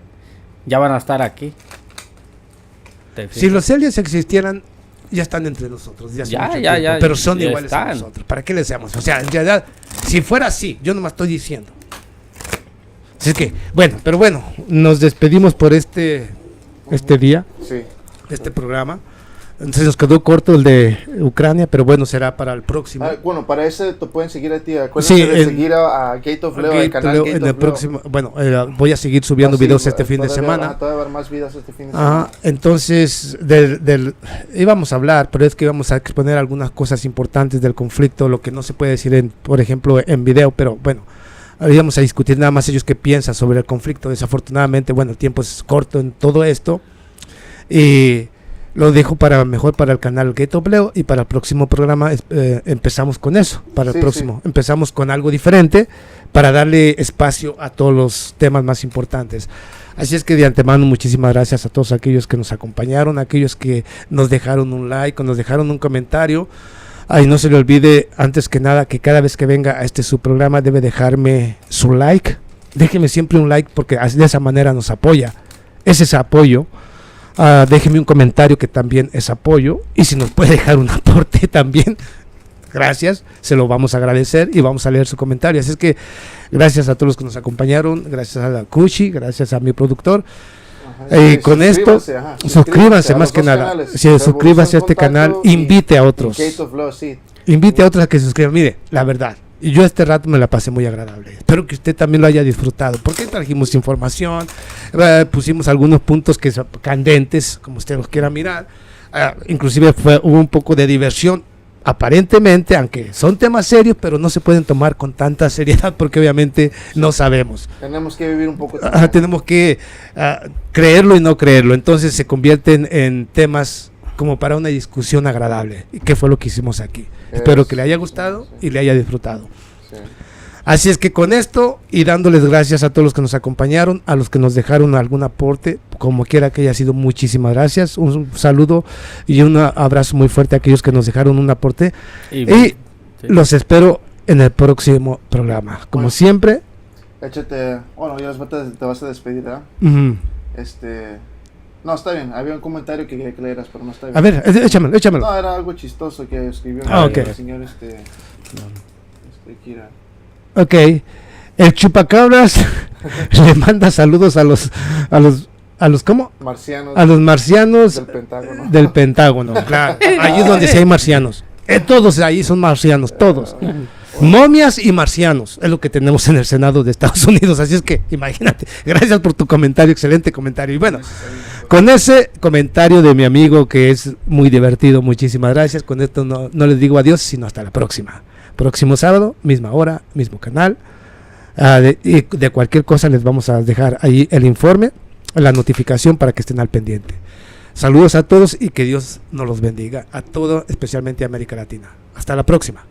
Speaker 3: ya van a estar aquí. ¿Te
Speaker 1: Si
Speaker 3: fijas?
Speaker 1: los aliens existieran, ya están entre nosotros. Ya, hace
Speaker 3: Ya,
Speaker 1: mucho
Speaker 3: ya,
Speaker 1: tiempo,
Speaker 3: ya,
Speaker 1: pero son
Speaker 3: ya
Speaker 1: iguales a
Speaker 3: están.
Speaker 1: nosotros. ¿Para qué les seamos? O sea, en realidad, si fuera así, yo nomás estoy diciendo. Así que, bueno, pero bueno, nos despedimos por este día,
Speaker 2: Sí.
Speaker 1: este programa. Entonces nos quedó corto el de Ucrania, pero bueno, será para el próximo.
Speaker 2: Bueno, para ese te pueden seguir a ti. Acuérdense de seguir a Gate of Leo, el canal Gate
Speaker 1: en
Speaker 2: of
Speaker 1: el
Speaker 2: Leo.
Speaker 1: próximo, bueno, voy a seguir subiendo videos este fin de semana.
Speaker 2: Todavía va a haber más videos este fin de semana.
Speaker 1: Entonces, íbamos a hablar, pero es que íbamos a exponer algunas cosas importantes del conflicto, lo que no se puede decir, por ejemplo, en video, pero bueno, íbamos a discutir nada más ellos qué piensan sobre el conflicto. Desafortunadamente, bueno, el tiempo es corto en todo esto, y lo dejo mejor para el canal Gate of Leo, y para el próximo programa empezamos con eso. Para el próximo empezamos con algo diferente para darle espacio a todos los temas más importantes. Así es que de antemano muchísimas gracias a todos aquellos que nos acompañaron, a aquellos que nos dejaron un like o nos dejaron un comentario. Y no se le olvide, antes que nada, que cada vez que venga a su programa debe dejarme su like. Déjeme siempre un like, porque de esa manera nos apoya. Es ese apoyo. Déjeme un comentario, que también es apoyo, y si nos puede dejar un aporte también, gracias, se lo vamos a agradecer y vamos a leer su comentario. Así es que gracias a todos los que nos acompañaron, gracias a la Kushi, gracias a mi productor. Y con esto, suscríbanse más que nada. Suscríbase a este canal, invite a otros. Invite a otros a que se suscriban. Mire, la verdad, y yo este rato me la pasé muy agradable. Espero que usted también lo haya disfrutado, porque trajimos información, pusimos algunos puntos que son candentes, como usted los quiera mirar. Inclusive hubo un poco de diversión, aparentemente, aunque son temas serios, pero no se pueden tomar con tanta seriedad, porque obviamente no sabemos.
Speaker 2: Tenemos que vivir un poco.
Speaker 1: Tenemos que creerlo y no creerlo. Entonces se convierten en temas como para una discusión agradable, y que fue lo que hicimos aquí. Espero que le haya gustado y le haya disfrutado. Así es que con esto, y dándoles gracias a todos los que nos acompañaron, a los que nos dejaron algún aporte, como quiera que haya sido, muchísimas gracias. Un saludo y un abrazo muy fuerte a aquellos que nos dejaron un aporte, y los espero en el próximo programa, como siempre.
Speaker 2: Échate, bueno, ya te vas a despedir, ¿verdad? No, está bien, había un comentario que quería que leeras, pero no está bien.
Speaker 1: A ver, échamelo.
Speaker 2: No, era algo chistoso que escribió
Speaker 1: el
Speaker 2: señor Kira.
Speaker 1: Ok, el chupacabras le manda saludos a los ¿cómo?
Speaker 2: Marcianos.
Speaker 1: A los marcianos
Speaker 2: del
Speaker 1: Pentágono. Claro, ahí es donde sí hay marcianos. Todos ahí son marcianos, todos. Momias y marcianos, es lo que tenemos en el Senado de Estados Unidos. Así es que, imagínate. Gracias por tu comentario, excelente comentario. Y bueno, con ese comentario de mi amigo, que es muy divertido, muchísimas gracias. Con esto no les digo adiós, sino hasta la próxima. Próximo sábado, misma hora, mismo canal. Y de cualquier cosa les vamos a dejar ahí el informe, la notificación, para que estén al pendiente. Saludos a todos y que Dios nos los bendiga, a todo, especialmente a América Latina. Hasta la próxima.